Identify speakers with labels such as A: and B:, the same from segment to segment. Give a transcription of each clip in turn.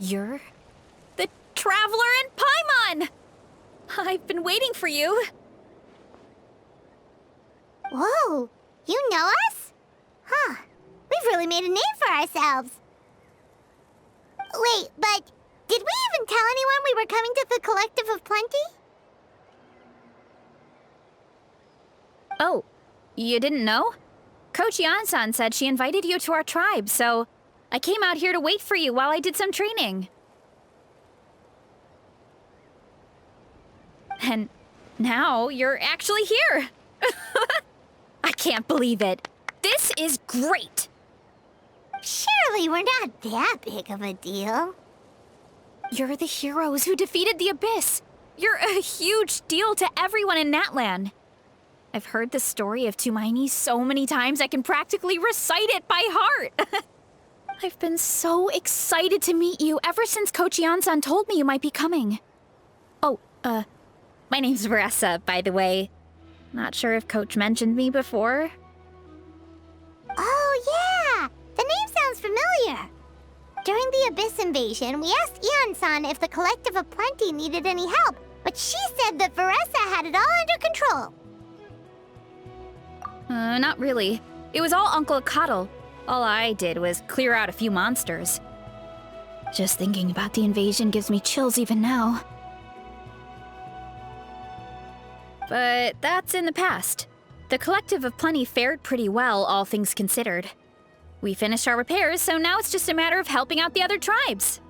A: You're the Traveler in Paimon! I've been waiting for you.
B: Whoa, you know us? Huh, we've really made a name for ourselves. Wait, but did we even tell anyone we were coming to the Collective of Plenty?
A: Oh, you didn't know? Coach Yan-san said she invited you to our tribe, so I came out here to wait for you while I did some training. And now you're actually here. I can't believe it. This is great.
B: Surely we're not that big of a deal.
A: You're the heroes who defeated the Abyss. You're a huge deal to everyone in Natlan. I've heard the story of Tighnari so many times I can practically recite it by heart. I've been so excited to meet you ever since Coach Yan-san told me you might be coming. Oh, my name's Varesa, by the way. Not sure if Coach mentioned me before.
B: Oh, yeah! The name sounds familiar. During the Abyss invasion, we asked Yan-san if the Collective of Plenty needed any help, but she said that Varesa had it all under control.
A: Not really. It was all Uncle Akatl. All I did was clear out a few monsters. Just thinking about the invasion gives me chills even now. But that's in the past. The Collective of Plenty fared pretty well, all things considered. We finished our repairs, so now it's just a matter of helping out the other tribes.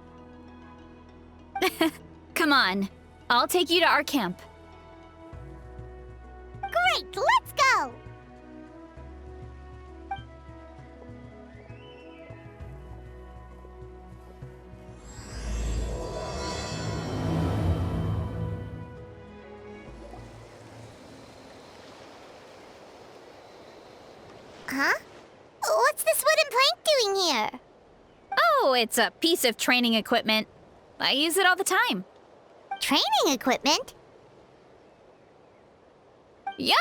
A: Come on, I'll take you to our camp.
B: Great, let's go! Huh? What's this wooden plank doing here?
A: Oh, it's a piece of training equipment. I use it all the time.
B: Training equipment?
A: Yeah,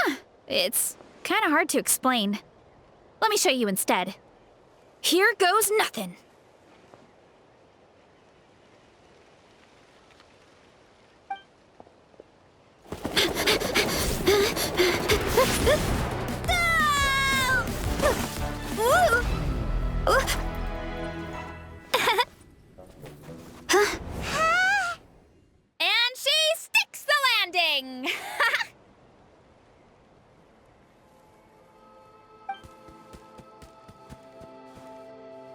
A: it's kind of hard to explain. Let me show you instead. Here goes nothing. And she sticks the landing!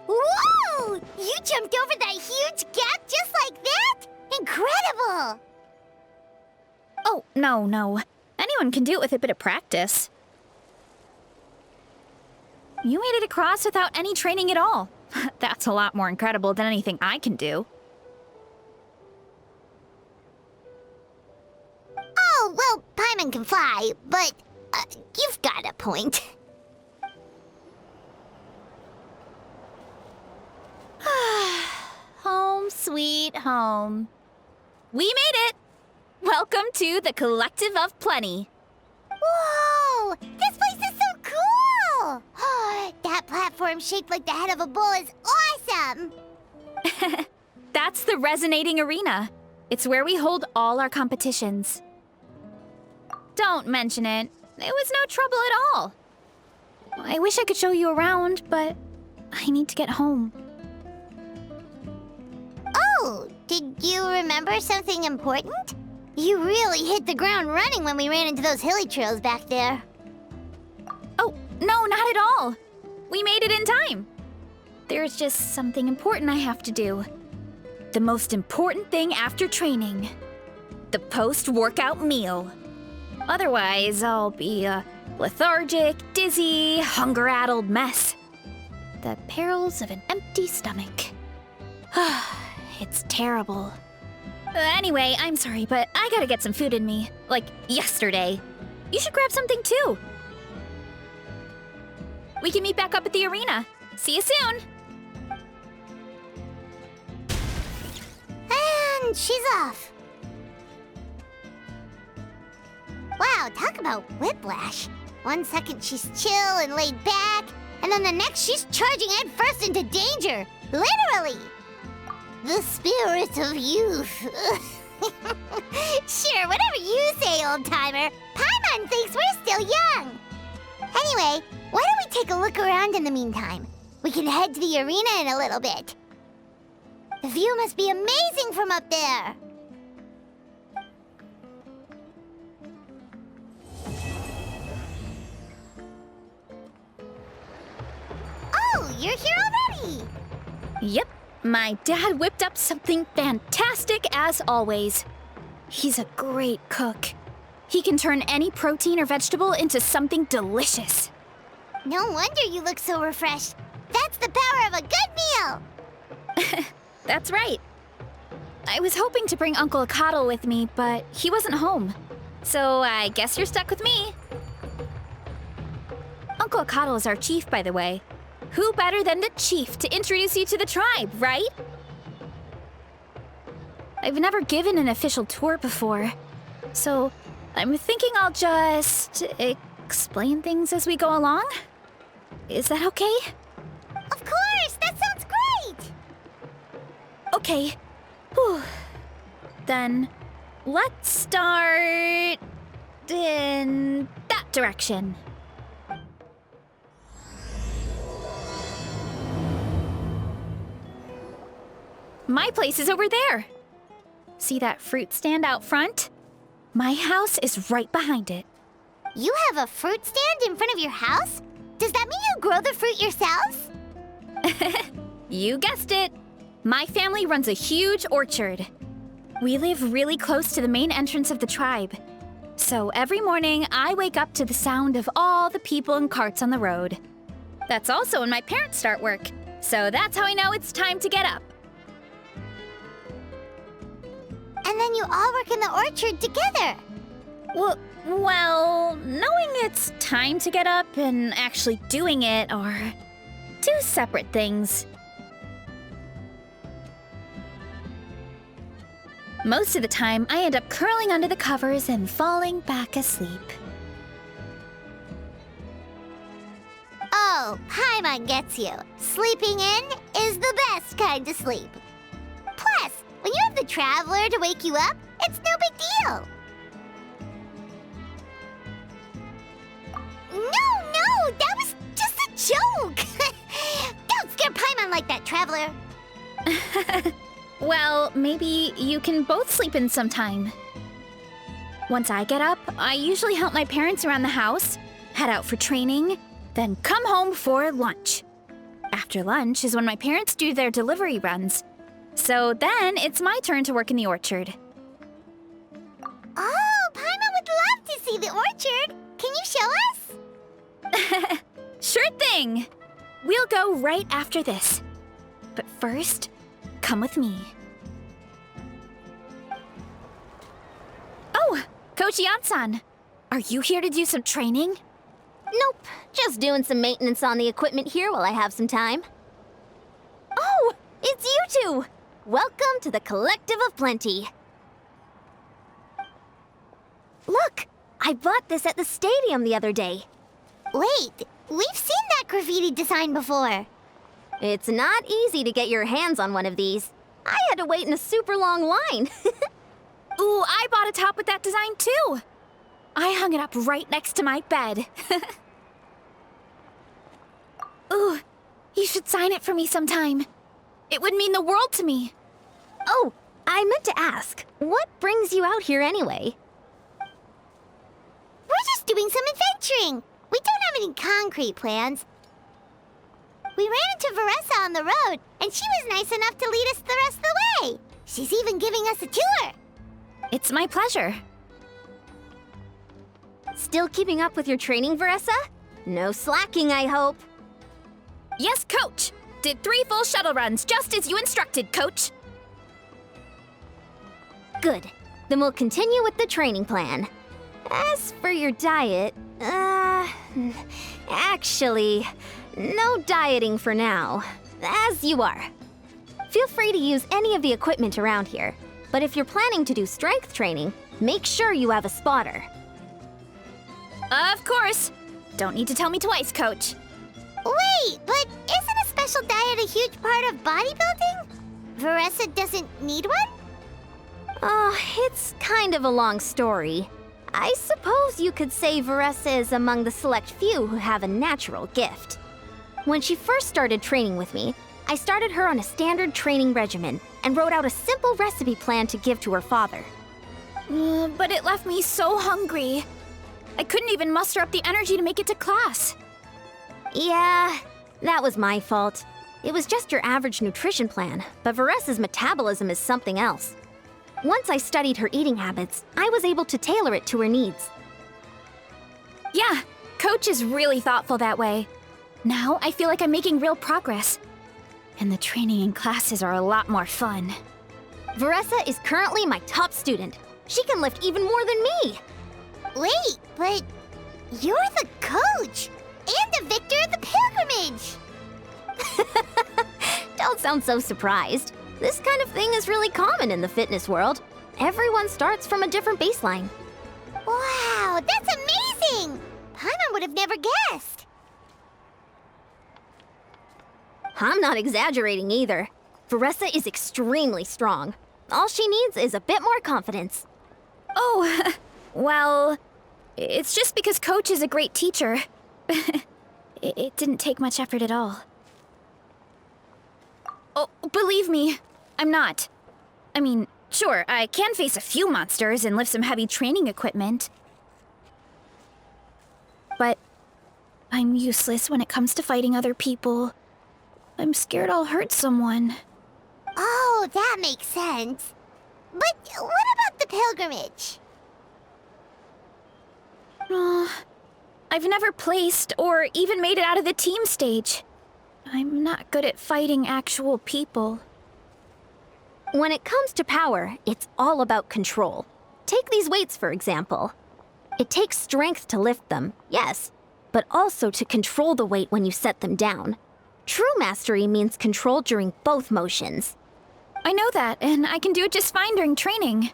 B: Whoa! You jumped over that huge gap just like that? Incredible!
A: Oh, no. Anyone can do it with a bit of practice. You made it across without any training at all. That's a lot more incredible than anything I can do.
B: Oh, well, Paimon can fly, but you've got a point.
A: Home sweet home. We made it! Welcome to the Collective of Plenty.
B: Whoa! This place is so cool! That platform shaped like the head of a bull is awesome!
A: That's the Resonating Arena. It's where we hold all our competitions. Don't mention it. It was no trouble at all. I wish I could show you around, but I need to get home.
B: Oh, did you remember something important? You really hit the ground running when we ran into those hilly trails back there.
A: Oh, no, not at all. We made it in time. There's just something important I have to do. The most important thing after training. The post-workout meal. Otherwise, I'll be a lethargic, dizzy, hunger-addled mess. The perils of an empty stomach. It's terrible. Anyway, I'm sorry, but I gotta get some food in me. Like, yesterday. You should grab something, too. We can meet back up at the arena. See you soon!
B: And she's off. Wow, talk about whiplash. 1 second she's chill and laid back, and then the next she's charging head first into danger. Literally! The spirit of youth. Sure, whatever you say, old-timer. Paimon thinks we're still young. Anyway, why don't we take a look around in the meantime? We can head to the arena in a little bit. The view must be amazing from up there. Oh, you're here already!
A: Yep, my dad whipped up something fantastic as always. He's a great cook. He can turn any protein or vegetable into something delicious.
B: No wonder you look so refreshed. That's the power of a good meal!
A: That's right. I was hoping to bring Uncle Akatl with me, but he wasn't home. So I guess you're stuck with me. Uncle Akatl is our chief, by the way. Who better than the chief to introduce you to the tribe, right? I've never given an official tour before, so I'm thinking I'll just explain things as we go along. Is that okay?
B: Of course! That sounds great!
A: Okay. Whew. Then let's start in that direction. My place is over there. See that fruit stand out front? My house is right behind it.
B: You have a fruit stand in front of your house? Does that mean you grow the fruit yourselves?
A: You guessed it. My family runs a huge orchard. We live really close to the main entrance of the tribe. So every morning, I wake up to the sound of all the people and carts on the road. That's also when my parents start work. So that's how I know it's time to get up.
B: And then you all work in the orchard together.
A: Well, knowing it's time to get up and actually doing it are two separate things. Most of the time, I end up curling under the covers and falling back asleep.
B: Oh, Paimon gets you. Sleeping in is the best kind of sleep. Plus, when you have the Traveler to wake you up, it's no big deal. No, that was just a joke. Don't scare Paimon like that, Traveler.
A: Well, maybe you can both sleep in sometime. Once I get up, I usually help my parents around the house, head out for training, then come home for lunch. After lunch is when my parents do their delivery runs. So then it's my turn to work in the orchard.
B: Oh, Paimon would love to see the orchard. Can you show us?
A: Sure thing! We'll go right after this. But first, come with me. Oh, Coach Yan-san, are you here to do some training?
C: Nope, just doing some maintenance on the equipment here while I have some time. Oh, it's you two! Welcome to the Collective of Plenty. Look, I bought this at the stadium the other day.
B: Wait, we've seen that graffiti design before.
C: It's not easy to get your hands on one of these. I had to wait in a super long line.
A: Ooh, I bought a top with that design too. I hung it up right next to my bed. Ooh, you should sign it for me sometime. It would mean the world to me.
C: Oh, I meant to ask, what brings you out here anyway?
B: We're just doing some adventuring. We don't have any concrete plans. We ran into Varesa on the road, and she was nice enough to lead us the rest of the way. She's even giving us a tour.
A: It's my pleasure.
C: Still keeping up with your training, Varesa? No slacking, I hope.
A: Yes, Coach. Did 3 full shuttle runs, just as you instructed, Coach.
C: Good. Then we'll continue with the training plan. As for your diet, actually, no dieting for now. As you are. Feel free to use any of the equipment around here. But if you're planning to do strength training, make sure you have a spotter.
A: Of course. Don't need to tell me twice, Coach.
B: Wait, but isn't a special diet a huge part of bodybuilding? Varesa doesn't need one?
C: Oh, it's kind of a long story. I suppose you could say Varesa is among the select few who have a natural gift. When she first started training with me, I started her on a standard training regimen and wrote out a simple recipe plan to give to her father.
A: But it left me so hungry. I couldn't even muster up the energy to make it to class.
C: Yeah, that was my fault. It was just your average nutrition plan, but Varesa's metabolism is something else. Once I studied her eating habits, I was able to tailor it to her needs.
A: Yeah, Coach is really thoughtful that way. Now I feel like I'm making real progress. And the training and classes are a lot more fun.
C: Varesa is currently my top student. She can lift even more than me.
B: Wait, but you're the coach and the victor of the pilgrimage.
C: Don't sound so surprised. This kind of thing is really common in the fitness world. Everyone starts from a different baseline.
B: Wow, that's amazing! Paimon would have never guessed.
C: I'm not exaggerating either. Varesa is extremely strong. All she needs is a bit more confidence.
A: Oh, well, it's just because Coach is a great teacher. It didn't take much effort at all. Oh, believe me, I'm not. I mean, sure, I can face a few monsters and lift some heavy training equipment. But I'm useless when it comes to fighting other people. I'm scared I'll hurt someone.
B: Oh, that makes sense. But what about the pilgrimage?
A: I've never placed or even made it out of the team stage. I'm not good at fighting actual people.
C: When it comes to power, it's all about control. Take these weights, for example. It takes strength to lift them, yes, but also to control the weight when you set them down. True mastery means control during both motions.
A: I know that, and I can do it just fine during training.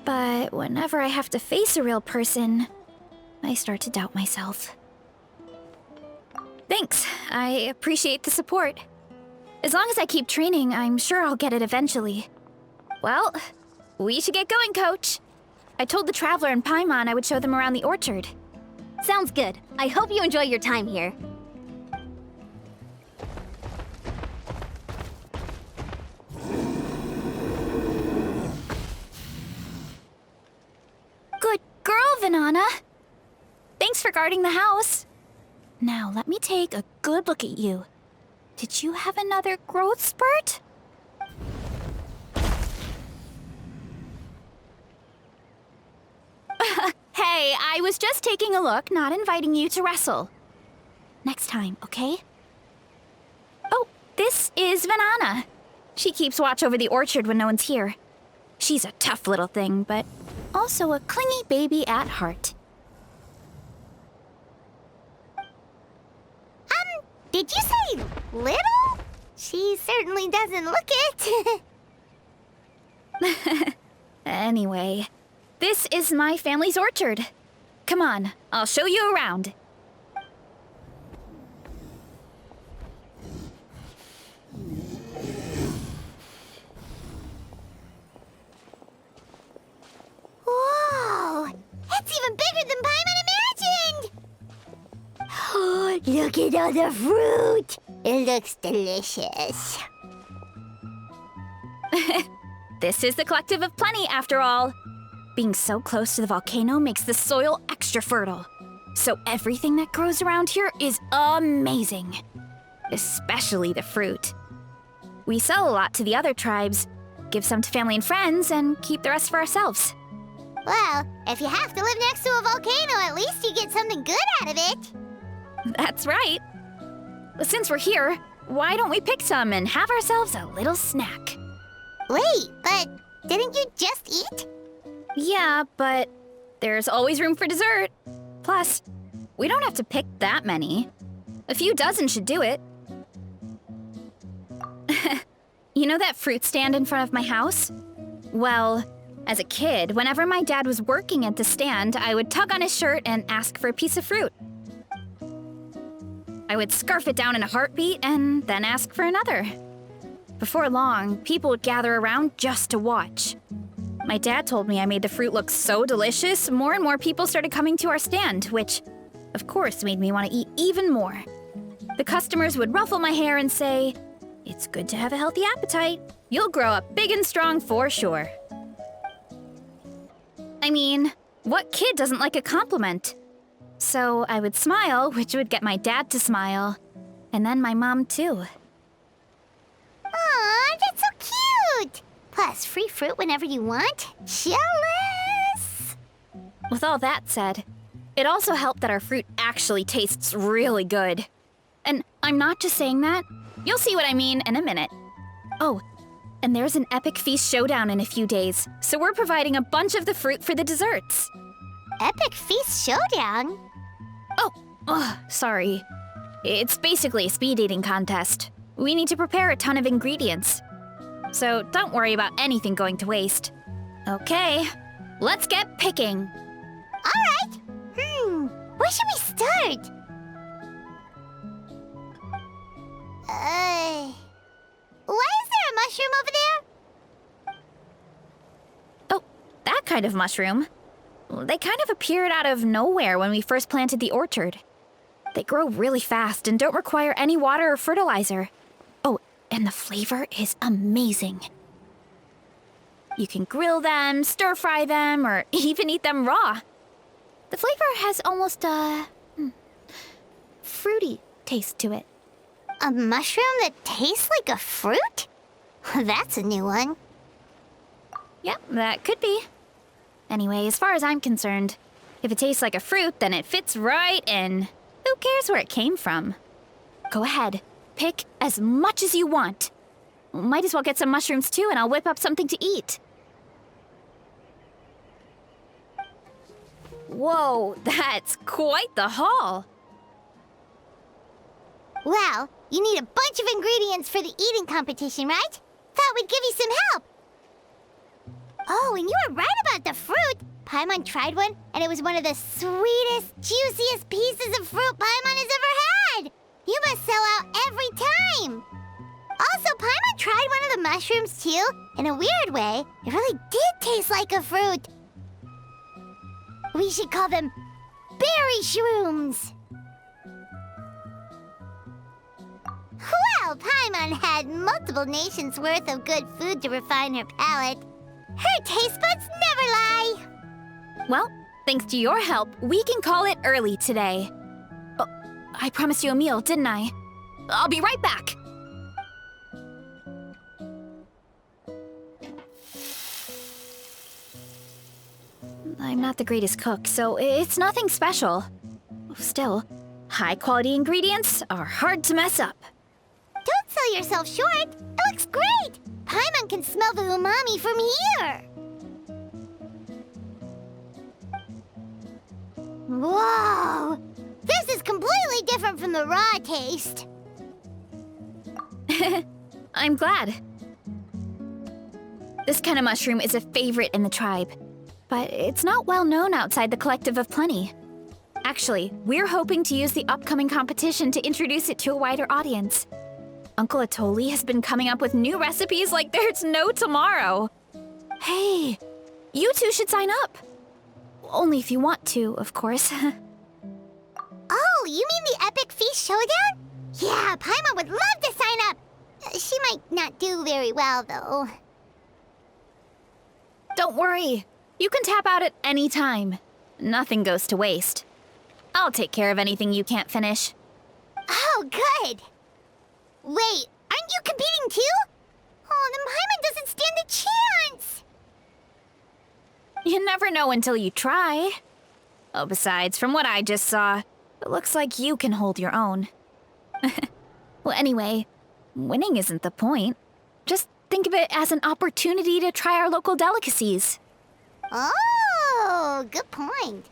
A: But whenever I have to face a real person, I start to doubt myself. Thanks, I appreciate the support. As long as I keep training, I'm sure I'll get it eventually. Well, we should get going, Coach. I told the Traveler and Paimon I would show them around the orchard.
C: Sounds good. I hope you enjoy your time here.
A: Good girl, Vanana. Thanks for guarding the house. Now, let me take a good look at you. Did you have another growth spurt? Hey, I was just taking a look, not inviting you to wrestle. Next time, okay? Oh, this is Vanana. She keeps watch over the orchard when no one's here. She's a tough little thing, but also a clingy baby at heart.
B: Did you say little? She certainly doesn't look it.
A: Anyway, this is my family's orchard. Come on, I'll show you around.
B: Whoa! It's even bigger than Paimon imagined! Oh, look at all the fruit! It looks delicious.
A: This is the Collective of Plenty, after all. Being so close to the volcano makes the soil extra fertile. So everything that grows around here is amazing. Especially the fruit. We sell a lot to the other tribes, give some to family and friends, and keep the rest for ourselves.
B: Well, if you have to live next to a volcano, at least you get something good out of it.
A: That's right. Since we're here, why don't we pick some and have ourselves a little snack?
B: Wait, but didn't you just eat?
A: Yeah, but there's always room for dessert. Plus, we don't have to pick that many. A few dozen should do it. You know that fruit stand in front of my house? Well, as a kid, whenever my dad was working at the stand, I would tug on his shirt and ask for a piece of fruit. I would scarf it down in a heartbeat and then ask for another. Before long, people would gather around just to watch. My dad told me I made the fruit look so delicious, more and more people started coming to our stand, which, of course, made me want to eat even more. The customers would ruffle my hair and say, "It's good to have a healthy appetite. You'll grow up big and strong for sure." I mean, what kid doesn't like a compliment? So I would smile, which would get my dad to smile. And then my mom, too.
B: Aw, that's so cute! Plus, free fruit whenever you want. Jealous!
A: With all that said, it also helped that our fruit actually tastes really good. And I'm not just saying that. You'll see what I mean in a minute. Oh, and there's an epic feast showdown in a few days, so we're providing a bunch of the fruit for the desserts.
B: Epic Feast Showdown?
A: Sorry. It's basically a speed eating contest. We need to prepare a ton of ingredients. So don't worry about anything going to waste. Okay, let's get picking.
B: Alright. Where should we start? Why is there a mushroom over there?
A: Oh, that kind of mushroom. They kind of appeared out of nowhere when we first planted the orchard. They grow really fast and don't require any water or fertilizer. Oh, and the flavor is amazing. You can grill them, stir-fry them, or even eat them raw. The flavor has almost a fruity taste to it.
B: A mushroom that tastes like a fruit? That's a new one.
A: Yep, that could be. Anyway, as far as I'm concerned, if it tastes like a fruit, then it fits right in. Who cares where it came from? Go ahead, pick as much as you want. Might as well get some mushrooms too, and I'll whip up something to eat. Whoa, that's quite the haul.
B: Well, you need a bunch of ingredients for the eating competition, right? Thought we'd give you some help. Oh, and you were right about the fruit. Paimon tried one, and it was one of the sweetest, juiciest pieces of fruit Paimon has ever had. You must sell out every time. Also, Paimon tried one of the mushrooms too. In a weird way, it really did taste like a fruit. We should call them berry shrooms. Well, Paimon had multiple nations' worth of good food to refine her palate. Her taste buds never lie.
A: Well, thanks to your help, we can call it early today. Oh, I promised you a meal, didn't I? I'll be right back. I'm not the greatest cook, so it's nothing special. Still, high-quality ingredients are hard to mess up.
B: Don't sell yourself short. It looks great. Paimon can smell the umami from here. Whoa! This is completely different from the raw taste.
A: I'm glad. This kind of mushroom is a favorite in the tribe, but it's not well known outside the Collective of Plenty. Actually, we're hoping to use the upcoming competition to introduce it to a wider audience. Uncle Atoli has been coming up with new recipes like there's no tomorrow. Hey, you two should sign up. Only if you want to, of course.
B: Oh, you mean the Epic Feast Showdown? Yeah, Paimon would love to sign up. She might not do very well, though.
A: Don't worry. You can tap out at any time. Nothing goes to waste. I'll take care of anything you can't finish.
B: Oh, good. Wait, aren't you competing too? Oh, then Paimon doesn't stand a chance.
A: You never know until you try. Oh, besides, from what I just saw, it looks like you can hold your own. Well, anyway, winning isn't the point. Just think of it as an opportunity to try our local delicacies.
B: Oh, good point.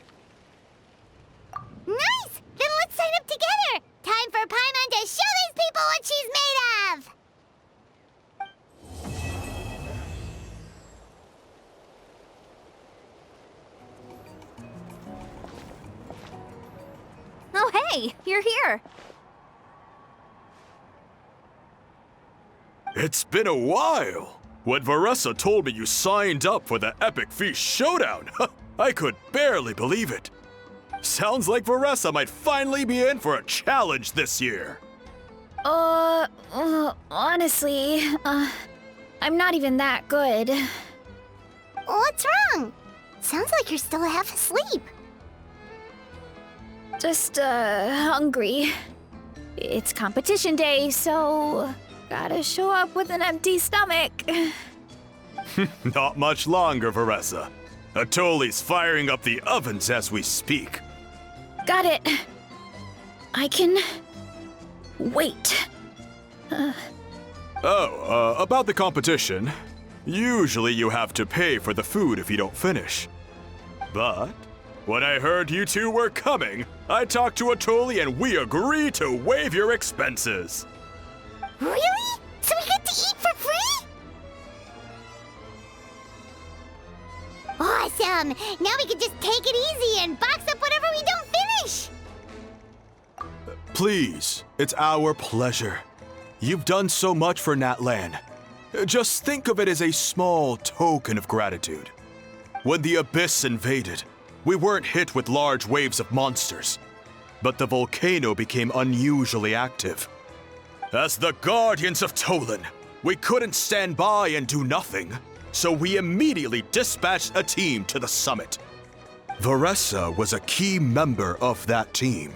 B: Nice! Then let's sign up together! Time for Paimon to show these people what she's made of!
C: Oh, hey, you're here.
D: It's been a while. When Varesa told me you signed up for the Epic Feast Showdown, I could barely believe it. Sounds like Varesa might finally be in for a challenge this year.
A: Honestly, I'm not even that good.
B: What's wrong? Sounds like you're still half asleep.
A: Just, hungry. It's competition day, so gotta show up with an empty stomach.
D: Not much longer, Varesa. Atoli's firing up the ovens as we speak.
A: Got it. I can wait.
D: About the competition. Usually you have to pay for the food if you don't finish. But when I heard you two were coming, I talked to Atoli and we agreed to waive your expenses.
B: Really? So we get to eat for free? Awesome! Now we can just take it easy and box up whatever we don't finish!
D: Please, it's our pleasure. You've done so much for Natlan. Just think of it as a small token of gratitude. When the Abyss invaded, we weren't hit with large waves of monsters, but the volcano became unusually active. As the Guardians of Tolan, we couldn't stand by and do nothing, so we immediately dispatched a team to the summit. Varesa was a key member of that team.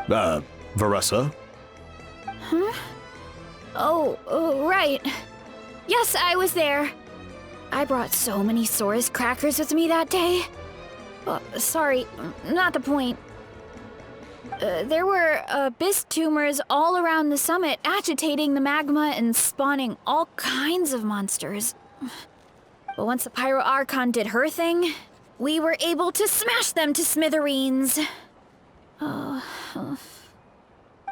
D: Varesa?
A: Huh? Oh, right. Yes, I was there. I brought so many Saurus crackers with me that day. Sorry, not the point. There were abyss tumors all around the summit, agitating the magma and spawning all kinds of monsters. But once the Pyro Archon did her thing, we were able to smash them to smithereens.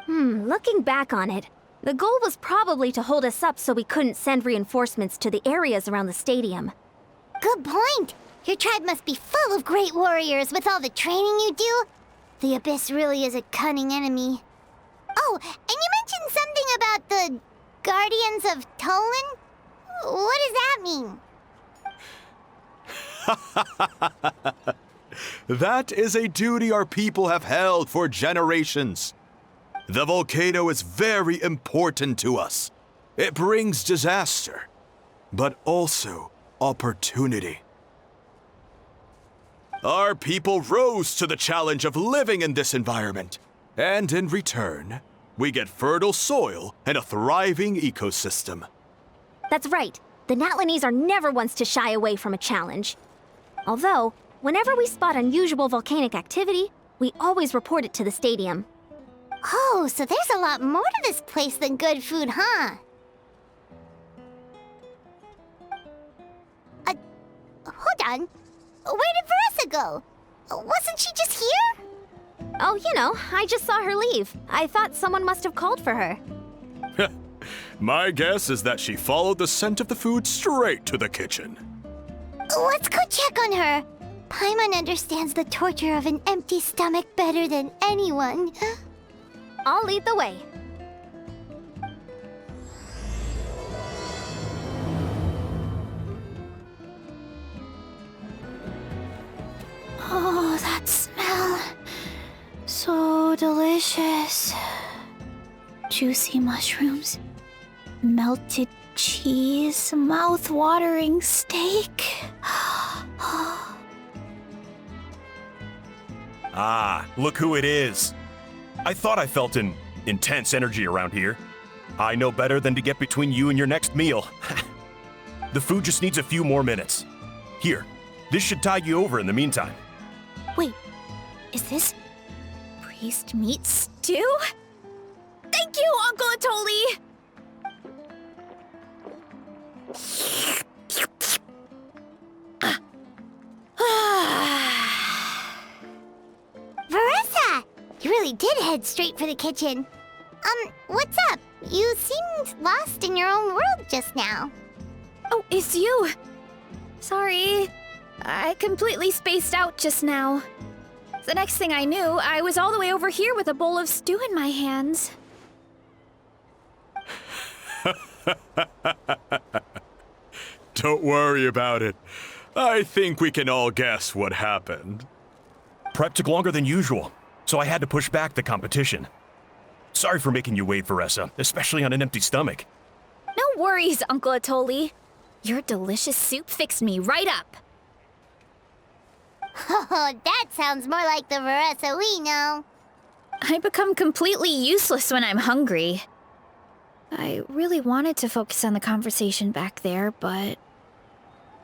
C: Looking back on it, the goal was probably to hold us up so we couldn't send reinforcements to the areas around the stadium.
B: Good point! Your tribe must be full of great warriors with all the training you do. The Abyss really is a cunning enemy. Oh, and you mentioned something about the Guardians of Tolan? What does that mean?
D: That is a duty our people have held for generations. The volcano is very important to us. It brings disaster, but also opportunity. Our people rose to the challenge of living in this environment, and in return, we get fertile soil and a thriving ecosystem.
C: That's right. The Natlanese are never ones to shy away from a challenge. Although, whenever we spot unusual volcanic activity, we always report it to the stadium.
B: Oh, so there's a lot more to this place than good food, huh? Hold on. Where did Varesa go? Wasn't she just here?
C: Oh, you know, I just saw her leave. I thought someone must have called for her.
D: My guess is that she followed the scent of the food straight to the kitchen.
B: Let's go check on her. Paimon understands the torture of an empty stomach better than anyone.
C: I'll lead the way.
A: Oh, that smell. So delicious. Juicy mushrooms, melted cheese, mouth-watering steak.
E: Ah, look who it is. I thought I felt an intense energy around here. I know better than to get between you and your next meal. The food just needs a few more minutes. Here, this should tide you over in the meantime.
A: Wait, is this priest meat stew? Thank you, Uncle Atoli!
B: Varesa! You really did head straight for the kitchen. What's up? You seemed lost in your own world just now.
A: Oh, it's you! Sorry, I completely spaced out just now. The next thing I knew, I was all the way over here with a bowl of stew in my hands.
D: Don't worry about it. I think we can all guess what happened.
E: Prep took longer than usual, so I had to push back the competition. Sorry for making you wait, Varesa, especially on an empty stomach.
A: No worries, Uncle Atoli. Your delicious soup fixed me right up.
B: Oh, that sounds more like the Varesa we know.
A: I become completely useless when I'm hungry. I really wanted to focus on the conversation back there, but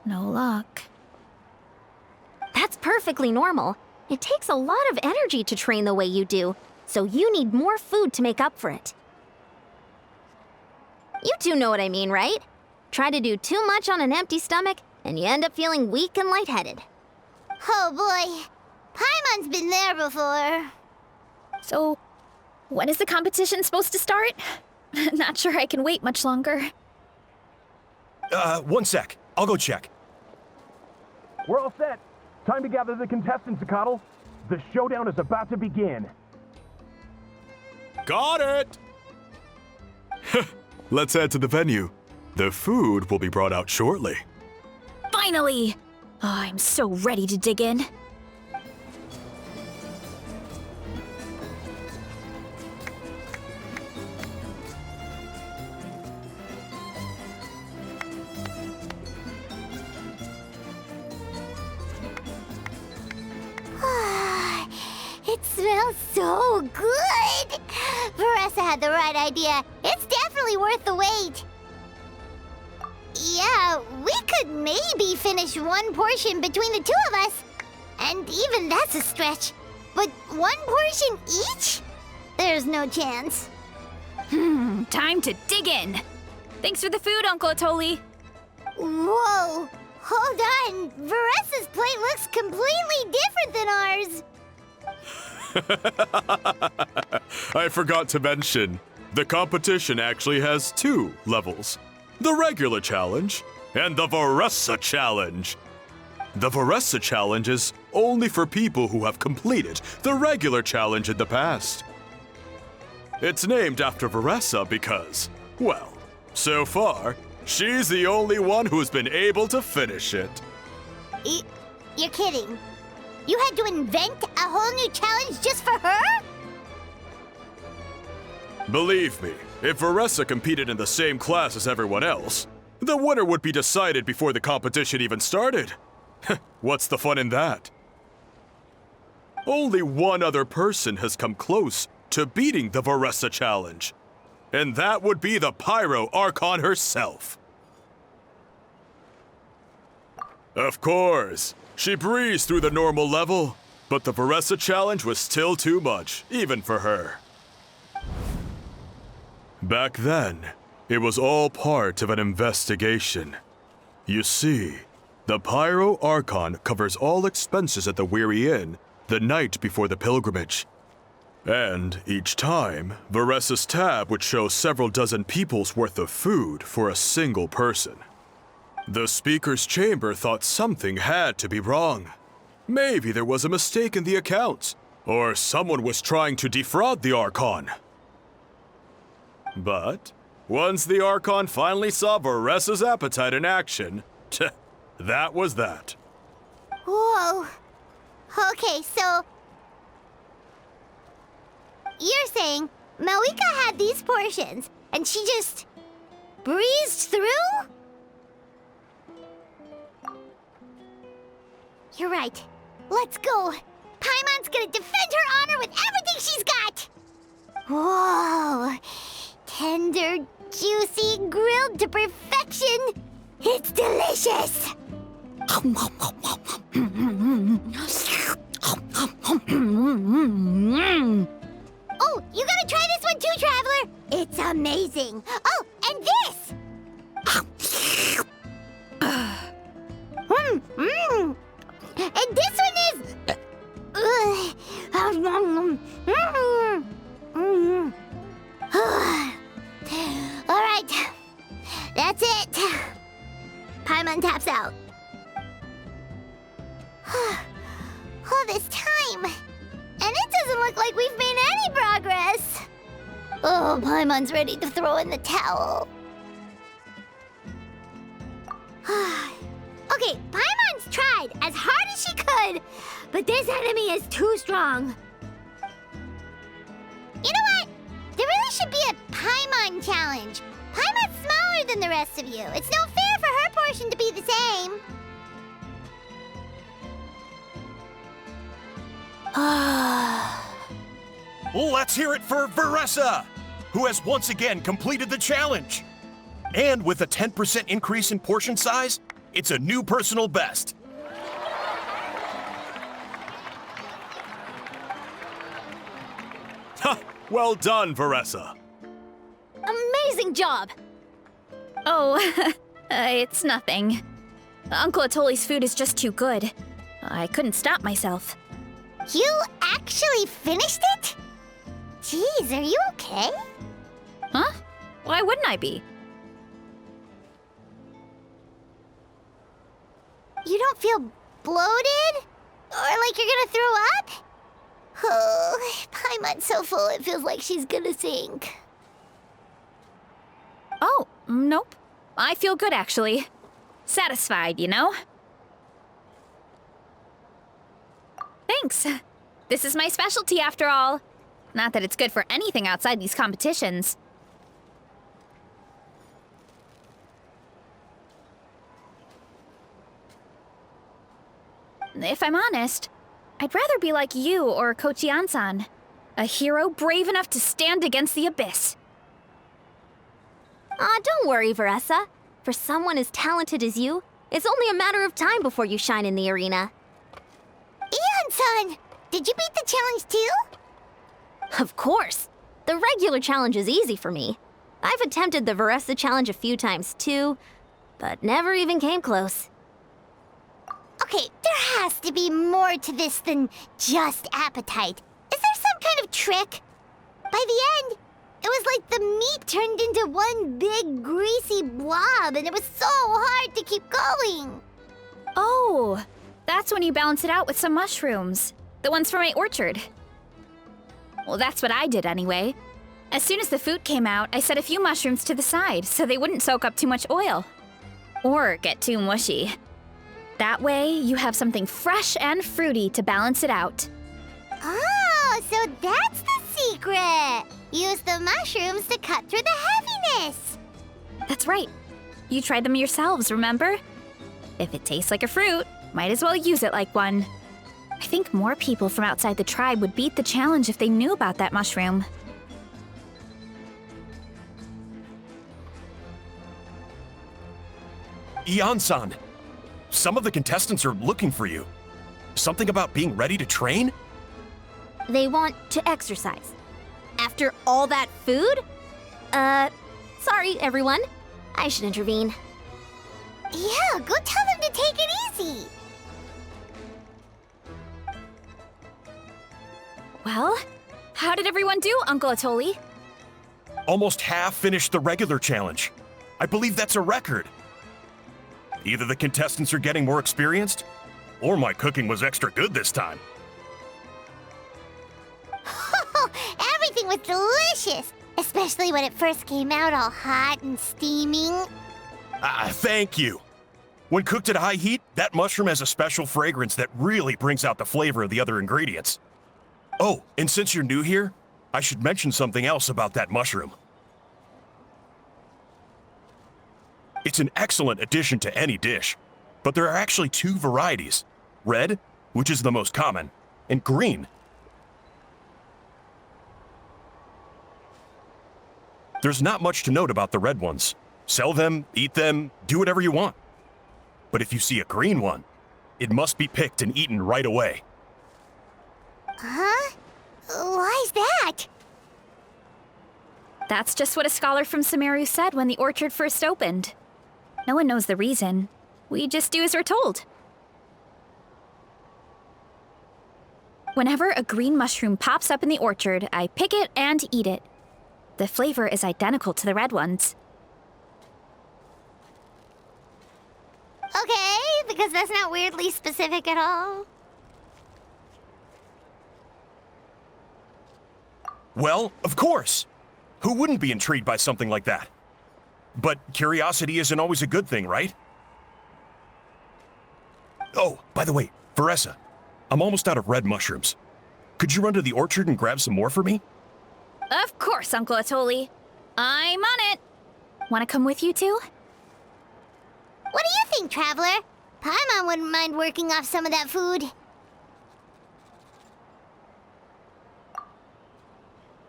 A: no luck.
C: That's perfectly normal. It takes a lot of energy to train the way you do, so you need more food to make up for it. You two know what I mean, right? Try to do too much on an empty stomach, and you end up feeling weak and lightheaded.
B: Oh boy, Paimon's been there before.
A: So, when is the competition supposed to start? Not sure I can wait much longer.
E: 1 sec. I'll go check. We're all set. Time to gather the contestants, Zacatl. The showdown is about to begin.
D: Got it! Let's head to the venue. The food will be brought out shortly.
A: Finally! Oh, I'm so ready to dig in.
B: It smells so good! Varesa had the right idea. It's definitely worth the wait. Yeah, we could maybe finish one portion between the two of us. And even that's a stretch. But one portion each? There's no chance.
A: Time to dig in. Thanks for the food, Uncle Atoli.
B: Whoa! Hold on! Varesa's plate looks completely different than ours!
D: I forgot to mention, the competition actually has 2 levels. The regular challenge and the Varesa challenge. The Varesa challenge is only for people who have completed the regular challenge in the past. It's named after Varesa because, well, so far, she's the only one who's been able to finish it.
B: You're kidding. You had to invent a whole new challenge just for her?
D: Believe me, if Varesa competed in the same class as everyone else, the winner would be decided before the competition even started. What's the fun in that? Only one other person has come close to beating the Varesa challenge, and that would be the Pyro Archon herself. Of course, she breezed through the normal level, but the Varesa challenge was still too much, even for her. Back then, it was all part of an investigation. You see, the Pyro Archon covers all expenses at the Weary Inn the night before the pilgrimage. And each time, Varesa's tab would show several dozen people's worth of food for a single person. The speaker's chamber thought something had to be wrong. Maybe there was a mistake in the accounts, or someone was trying to defraud the Archon. But once the Archon finally saw Varesa's appetite in action, that was that.
B: Whoa. Okay, so... You're saying Malika had these portions, and she just breezed through? You're right. Let's go. Paimon's gonna defend her honor with everything she's got! Whoa! Tender, juicy, grilled to perfection! It's delicious! Oh, you gotta try this one too, Traveler! It's amazing! Oh, and this! And this one is... Alright, that's it. Paimon taps out. All this time, and it doesn't look like we've made any progress. Oh, Paimon's ready to throw in the towel. Okay, Paimon's tried as hard as she could, but this enemy is too strong. You know what? There really should be a Paimon challenge. Paimon's smaller than the rest of you. It's no fair for her portion to be the same.
E: Let's hear it for Varesa, who has once again completed the challenge. And with a 10% increase in portion size, it's a new personal best.
D: Ha! Well done, Varesa.
C: Amazing job!
A: Oh, it's nothing. Uncle Atoli's food is just too good. I couldn't stop myself.
B: You actually finished it? Jeez, are you okay?
A: Huh? Why wouldn't I be?
B: You don't feel bloated? Or like you're gonna throw up? Oh, Paimon's so full it feels like she's gonna sink.
A: Oh, nope. I feel good, actually. Satisfied, you know? Thanks. This is my specialty, after all. Not that it's good for anything outside these competitions. If I'm honest, I'd rather be like you or Kochi-an-san. A hero brave enough to stand against the abyss.
C: Don't worry, Varesa. For someone as talented as you, it's only a matter of time before you shine in the arena.
B: Ian-san, did you beat the challenge too?
C: Of course! The regular challenge is easy for me. I've attempted the Varesa challenge a few times too, but never even came close.
B: Okay, there has to be more to this than just appetite. Is there some kind of trick? By the end, it was like the meat turned into one big greasy blob and it was so hard to keep going.
A: Oh, that's when you balance it out with some mushrooms. The ones from my orchard. Well, that's what I did anyway. As soon as the food came out, I set a few mushrooms to the side so they wouldn't soak up too much oil. Or get too mushy. That way, you have something fresh and fruity to balance it out.
B: Oh, so that's the secret! Use the mushrooms to cut through the heaviness!
A: That's right. You tried them yourselves, remember? If it tastes like a fruit, might as well use it like one. I think more people from outside the tribe would beat the challenge if they knew about that mushroom.
E: Ian-san, some of the contestants are looking for you. Something about being ready to train?
C: They want to exercise. After all that food? Sorry, everyone. I should intervene.
B: Yeah, go tell them to take it easy!
A: Well, how did everyone do, Uncle Atoli?
E: Almost half finished the regular challenge. I believe that's a record. Either the contestants are getting more experienced, or my cooking was extra good this time.
B: Everything was delicious! Especially when it first came out all hot and steaming.
E: Thank you. When cooked at high heat, that mushroom has a special fragrance that really brings out the flavor of the other ingredients. Oh, and since you're new here, I should mention something else about that mushroom. It's an excellent addition to any dish, but there are actually two varieties. Red, which is the most common, and green. There's not much to note about the red ones. Sell them, eat them, do whatever you want. But if you see a green one, it must be picked and eaten right away.
B: Huh? Why's that?
A: That's just what a scholar from Sumeru said when the orchard first opened. No one knows the reason. We just do as we're told. Whenever a green mushroom pops up in the orchard, I pick it and eat it. The flavor is identical to the red ones.
B: Okay, because that's not weirdly specific at all.
E: Well, of course. Who wouldn't be intrigued by something like that? But curiosity isn't always a good thing, right? Oh, by the way, Varesa, I'm almost out of red mushrooms. Could you run to the orchard and grab some more for me?
A: Of course, Uncle Atoli. I'm on it. Want to come with you too?
B: What do you think, Traveler? Paimon wouldn't mind working off some of that food.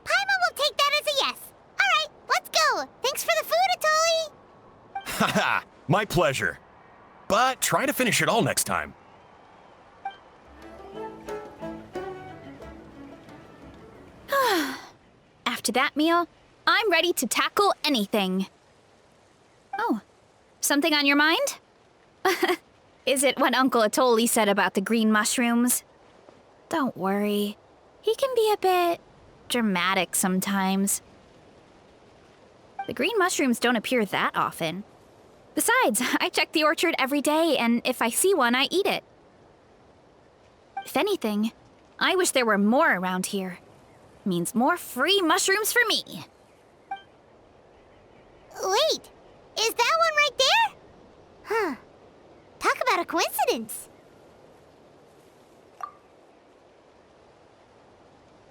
B: Paimon will take that as a yes. All right, let's go. Thanks for the food, Atoli.
E: Haha, my pleasure. But try to finish it all next time.
A: After that meal, I'm ready to tackle anything. Oh, something on your mind? Is it what Uncle Atoli said about the green mushrooms? Don't worry. He can be a bit dramatic sometimes. The green mushrooms don't appear that often. Besides, I check the orchard every day, and if I see one, I eat it. If anything, I wish there were more around here. Means more free mushrooms for me.
B: Wait, is that one right there? Huh. Talk about a coincidence.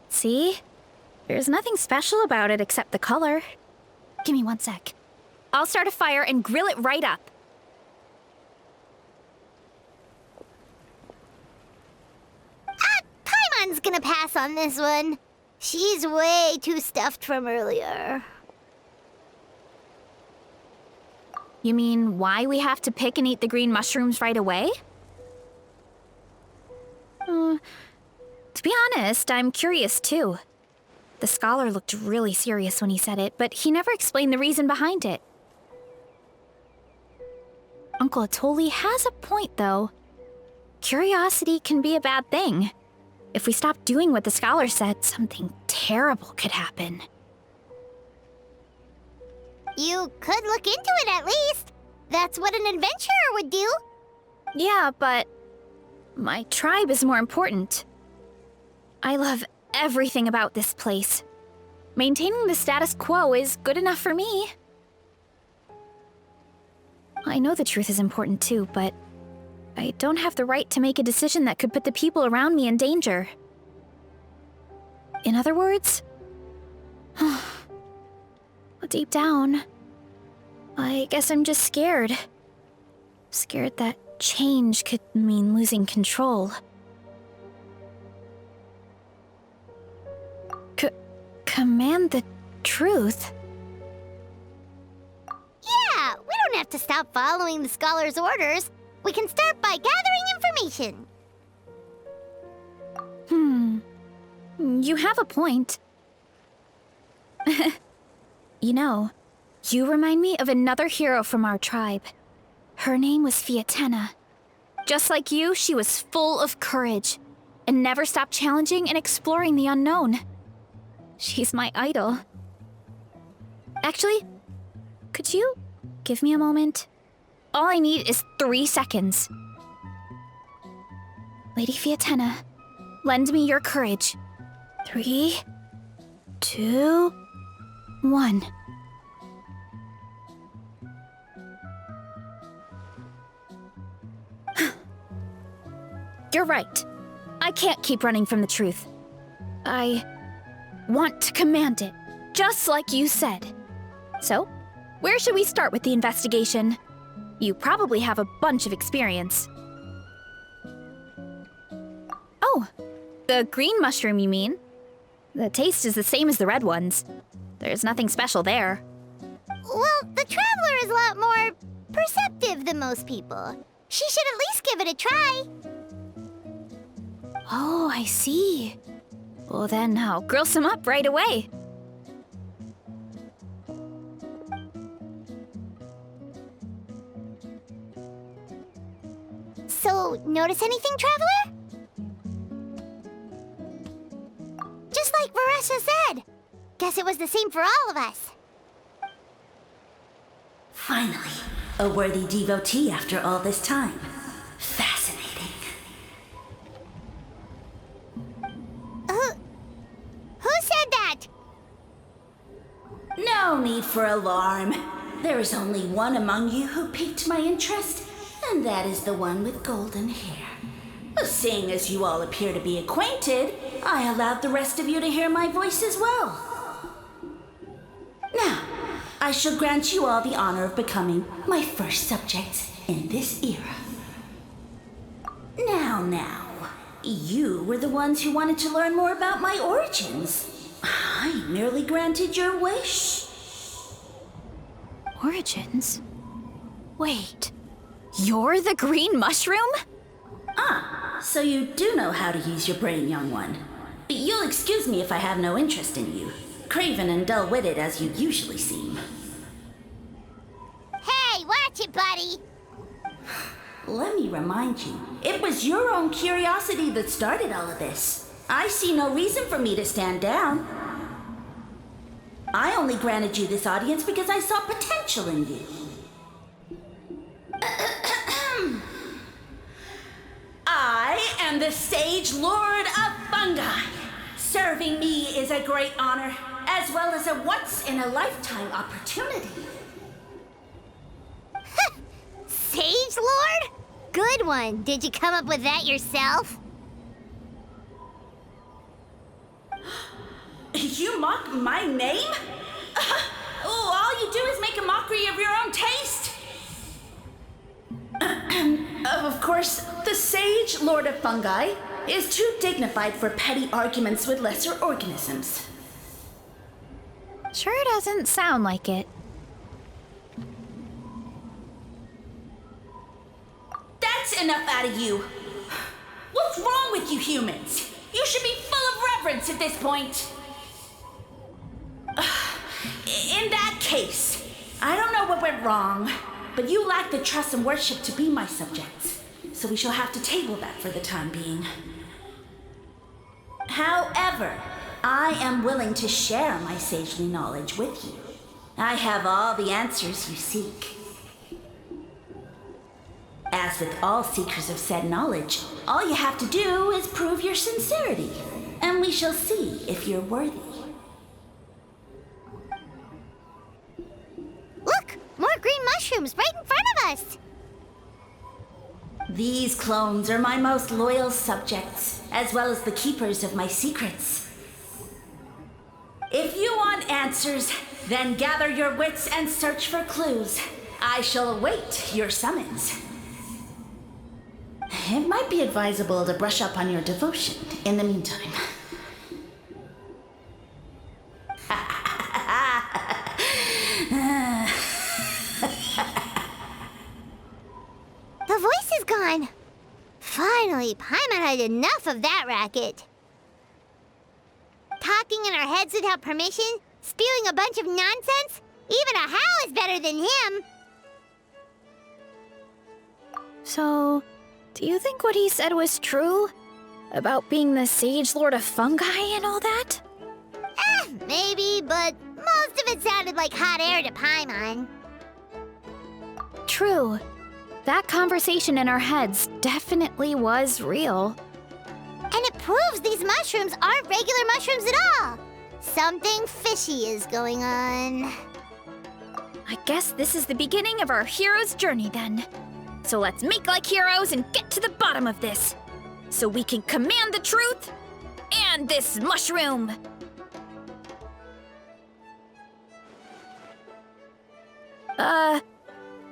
A: See? There's nothing special about it except the color. Give me 1 sec. I'll start a fire and grill it right up.
B: Paimon's gonna pass on this one. She's way too stuffed from earlier.
A: You mean why we have to pick and eat the green mushrooms right away? To be honest, I'm curious too. The scholar looked really serious when he said it, but he never explained the reason behind it. Uncle Atoli has a point, though. Curiosity can be a bad thing. If we stop doing what the scholar said, something terrible could happen.
B: You could look into it at least. That's what an adventurer would do.
A: Yeah, but my tribe is more important. I love everything about this place. Maintaining the status quo is good enough for me. I know the truth is important too, but I don't have the right to make a decision that could put the people around me in danger. In other words, deep down, I guess I'm just scared. Scared that change could mean losing control. Command the truth?
B: Yeah, we don't have to stop following the scholar's orders. We can start by gathering information.
A: You have a point. You know, you remind me of another hero from our tribe. Her name was Fiatena. Just like you, she was full of courage and never stopped challenging and exploring the unknown. She's my idol. Actually, could you give me a moment? All I need is 3 seconds. Lady Fiatena, lend me your courage. 3, 2, 1. You're right. I can't keep running from the truth. I want to command it, just like you said. So, where should we start with the investigation? You probably have a bunch of experience. Oh, the green mushroom, you mean? The taste is the same as the red ones. There's nothing special there.
B: Well, the Traveler is a lot more perceptive than most people. She should at least give it a try.
A: Oh, I see. Well, then I'll grill some up right away.
B: So, notice anything, Traveler? Just like Varesa said. Guess it was the same for all of us.
F: Finally, a worthy devotee after all this time. Fascinating.
B: Who said that?
F: No need for alarm. There is only one among you who piqued my interest, And that is the one with golden hair. Seeing as you all appear to be acquainted, I allowed the rest of you to hear my voice as well. Now, I shall grant you all the honor of becoming my first subjects in this era. Now, you were the ones who wanted to learn more about my origins. I merely granted your wish.
A: Origins? Wait, you're the green mushroom?
F: So you do know how to use your brain, young one. You'll excuse me if I have no interest in you, craven and dull-witted as you usually seem.
B: Hey, watch it, buddy!
F: Let me remind you, it was your own curiosity that started all of this. I see no reason for me to stand down. I only granted you this audience because I saw potential in you. I am the Sage Lord of Fungi. Serving me is a great honor, as well as a once-in-a-lifetime opportunity.
B: Sage Lord? Good one. Did you come up with that yourself?
F: You mock my name? All you do is make a mockery of your own taste. Of course, the Sage Lord of Fungi is too dignified for petty arguments with lesser organisms.
A: Sure doesn't sound like it.
F: That's enough out of you. What's wrong with you humans? You should be full of reverence at this point. In that case, I don't know what went wrong, but you lack the trust and worship to be my subjects, so we shall have to table that for the time being. However, I am willing to share my sagely knowledge with you. I have all the answers you seek. As with all seekers of said knowledge, all you have to do is prove your sincerity, and we shall see if you're worthy.
B: Look! More green mushrooms right in front of us!
F: These clones are my most loyal subjects, as well as the keepers of my secrets. If you want answers, then gather your wits and search for clues. I shall await your summons. It might be advisable to brush up on your devotion in the meantime.
B: The voice is gone. Finally, Paimon had enough of that racket. Talking in our heads without permission, spewing a bunch of nonsense, even a How is better than him.
A: So, do you think what he said was true? About being the Sage Lord of Fungi and all that?
B: Maybe, but most of it sounded like hot air to Paimon.
A: True. That conversation in our heads definitely was real.
B: And it proves these mushrooms aren't regular mushrooms at all. Something fishy is going on.
A: I guess this is the beginning of our hero's journey then. So let's make like heroes and get to the bottom of this. So we can command the truth and this mushroom.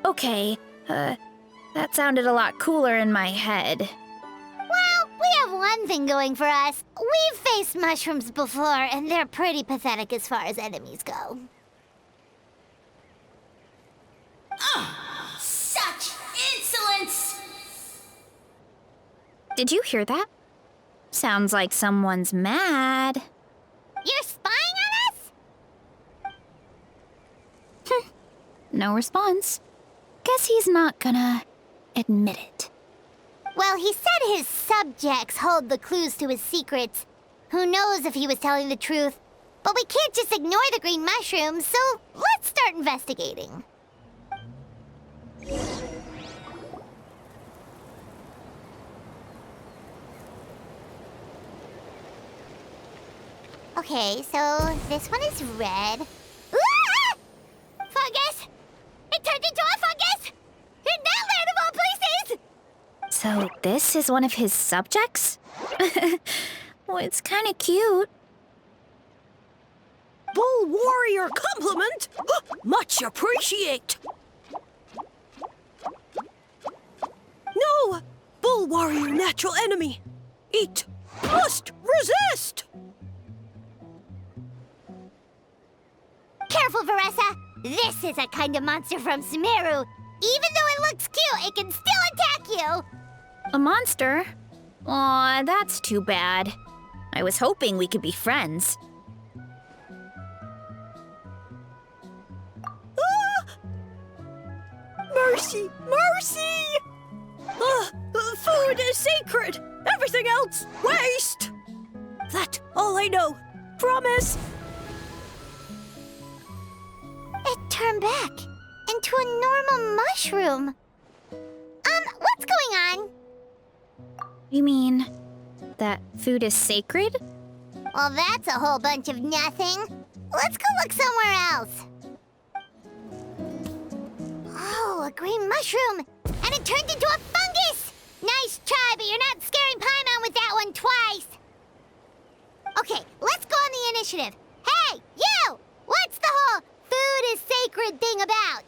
A: Okay. That sounded a lot cooler in my head.
B: Well, we have one thing going for us. We've faced mushrooms before, and they're pretty pathetic as far as enemies go.
F: Such insolence!
A: Did you hear that? Sounds like someone's mad.
B: You're spying on us?
A: No response. Guess he's not gonna admit it.
B: Well, he said his subjects hold the clues to his secrets. Who knows if he was telling the truth? But we can't just ignore the green mushrooms, so let's start investigating. Okay, so this one is red. Ah! Fungus! It turned into a fungus! In that land of all places!
A: So this is one of his subjects? Well, it's kind of cute.
G: Bull warrior compliment! Much appreciate! No! Bull warrior natural enemy! Eat! Must resist!
B: Careful, Varesa! This is a kind of monster from Sumeru. Even though it looks cute, it can still attack you!
A: A monster? Aw, that's too bad. I was hoping we could be friends.
G: Mercy! Mercy! Food is sacred! Everything else, waste! That's all I know. Promise!
B: It turned back into a normal mushroom. What's going on?
A: You mean that food is sacred?
B: Well, that's a whole bunch of nothing. Let's go look somewhere else. Oh, a green mushroom! And it turned into a fungus! Nice try, but you're not scaring Paimon with that one twice. Okay, let's go on the initiative. Hey, you! What's the whole food is sacred thing about?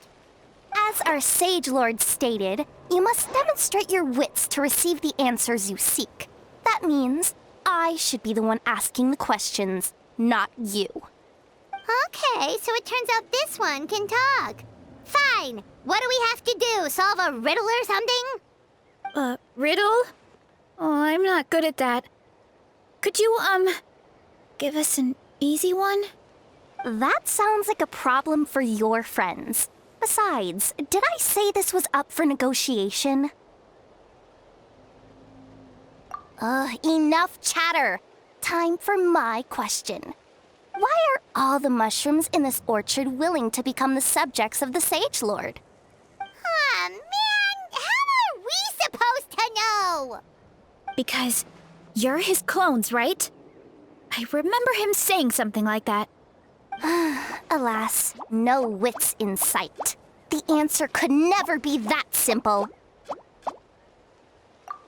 C: As our Sage Lord stated, you must demonstrate your wits to receive the answers you seek. That means I should be the one asking the questions, not you.
B: Okay, so it turns out this one can talk. Fine. What do we have to do? Solve a riddle or something?
A: Riddle? Oh, I'm not good at that. Could you, give us an easy one?
C: That sounds like a problem for your friends. Besides, did I say this was up for negotiation? Enough chatter. Time for my question. Why are all the mushrooms in this orchard willing to become the subjects of the Sage Lord?
B: Aw, man! How are we supposed to know?
A: Because you're his clones, right? I remember him saying something like that.
C: Alas, no wits in sight. The answer could never be that simple.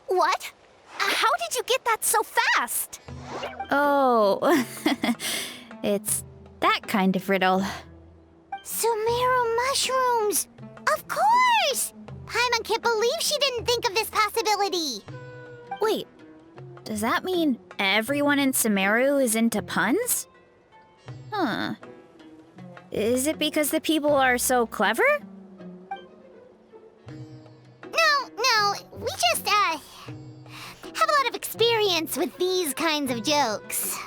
C: What? How did you get that so fast?
A: Oh, it's that kind of riddle.
B: Sumeru mushrooms! Of course! Paimon can't believe she didn't think of this possibility.
A: Wait, does that mean everyone in Sumeru is into puns? Huh. Is it because the people are so clever?
B: No, we just, have a lot of experience with these kinds of jokes.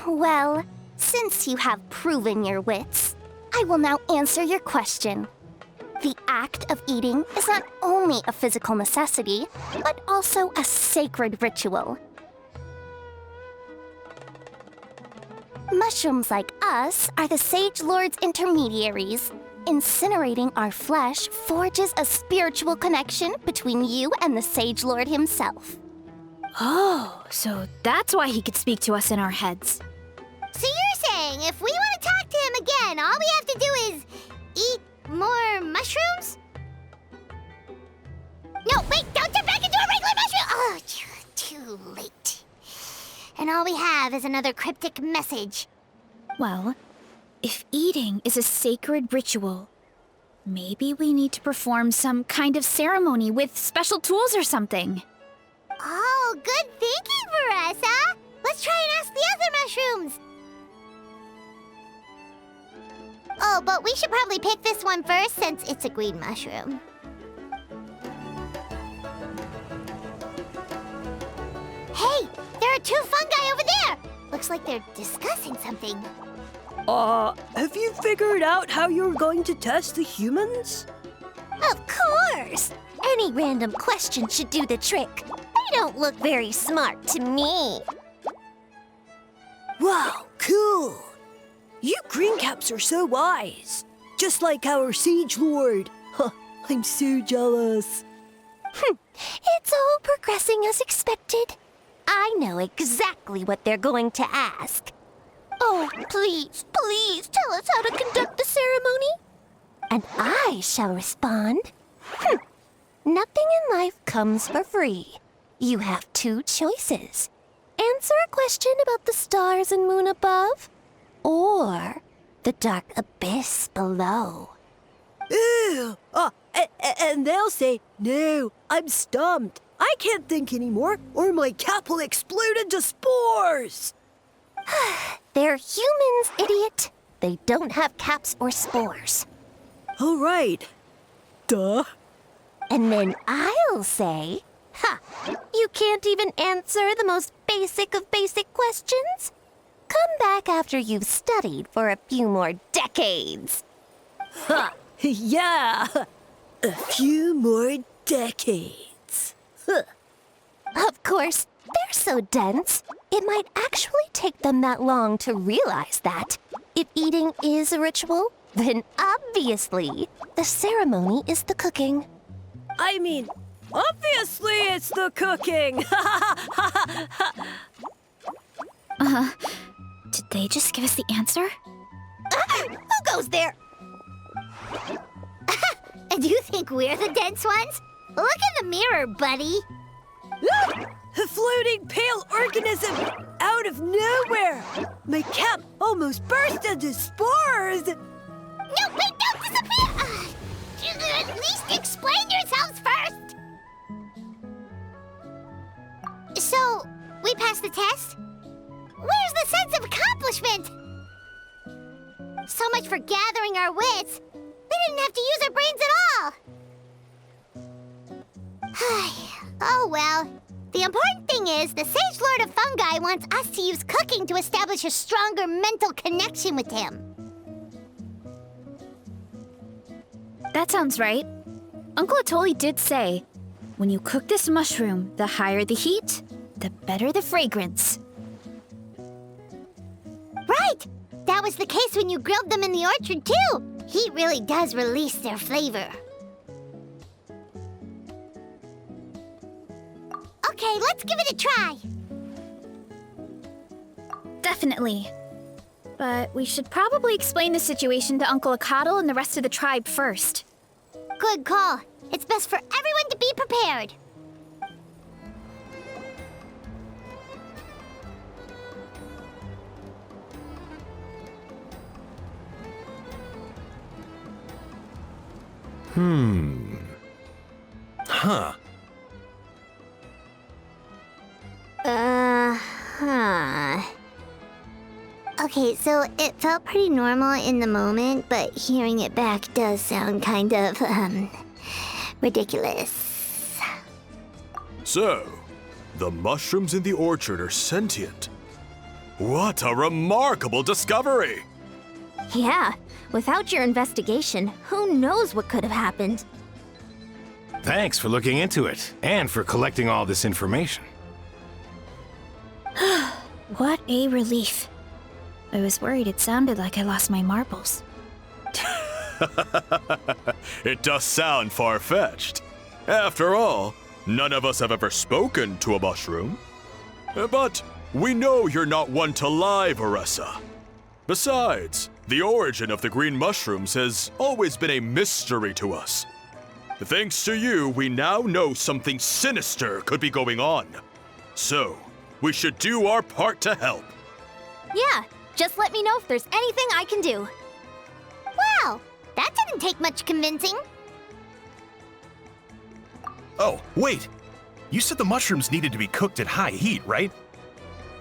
C: Well, since you have proven your wits, I will now answer your question. The act of eating is not only a physical necessity, but also a sacred ritual. Mushrooms like us are the Sage Lord's intermediaries. Incinerating our flesh forges a spiritual connection between you and the Sage Lord himself.
A: Oh, so that's why he could speak to us in our heads.
B: So you're saying if we want to talk to him again, all we have to do is eat more mushrooms? No, wait, don't turn back into a regular mushroom! Oh, too late. And all we have is another cryptic message.
A: Well, if eating is a sacred ritual, maybe we need to perform some kind of ceremony with special tools or something.
B: Oh, good thinking, Varesa! Let's try and ask the other mushrooms! Oh, but we should probably pick this one first since it's a green mushroom. Hey! There are two fungi over there! Looks like they're discussing something.
G: Have you figured out how you're going to test the humans?
C: Of course! Any random question should do the trick. They don't look very smart to me.
G: Wow, cool! You greencaps are so wise. Just like our Sage Lord. Huh, I'm so jealous.
C: It's all progressing as expected. I know exactly what they're going to ask. Oh, please, please tell us how to conduct the ceremony. And I shall respond.
H: Nothing in life comes for free. You have two choices. Answer a question about the stars and moon above, or the dark abyss below.
G: Ew! And they'll say, no, I'm stumped. I can't think anymore, or my cap will explode into spores.
H: They're humans, idiot. They don't have caps or spores.
G: All right. Duh.
H: And then I'll say, you can't even answer the most basic of basic questions? Come back after you've studied for a few more decades.
G: Ha! Yeah! A few more decades. Huh.
H: Of course, they're so dense, it might actually take them that long to realize that. If eating is a ritual, then obviously the ceremony is the cooking.
G: I mean, obviously it's the cooking.
A: Did they just give us the answer?
B: Who goes there? And do you think we're the dense ones? Look in the mirror, buddy.
G: A floating pale organism out of nowhere. My cap almost burst into spores.
B: No, wait, don't disappear! At least explain yourselves first! So, we passed the test? Where's the sense of accomplishment? So much for gathering our wits. We didn't have to use our brains at all. Oh well. The important thing is, the Sage Lord of Fungi wants us to use cooking to establish a stronger mental connection with him.
A: That sounds right. Uncle Atoli did say, when you cook this mushroom, the higher the heat, the better the fragrance.
B: Right! That was the case when you grilled them in the orchard, too. Heat really does release their flavor. Okay, let's give it a try.
A: Definitely. But we should probably explain the situation to Uncle Akatl and the rest of the tribe first.
B: Good call. It's best for everyone to be prepared.
E: Huh.
B: Okay, so it felt pretty normal in the moment, but hearing it back does sound kind of, ridiculous.
D: So, the mushrooms in the orchard are sentient. What a remarkable discovery!
C: Yeah, without your investigation, who knows what could have happened?
I: Thanks for looking into it, and for collecting all this information.
A: What a relief. I was worried it sounded like I lost my marbles.
D: It does sound far-fetched. After all, none of us have ever spoken to a mushroom. But we know you're not one to lie, Varesa. Besides, the origin of the green mushrooms has always been a mystery to us. Thanks to you, we now know something sinister could be going on. So, we should do our part to help.
C: Yeah, just let me know if there's anything I can do.
B: Wow, that didn't take much convincing.
E: Oh, wait. You said the mushrooms needed to be cooked at high heat, right?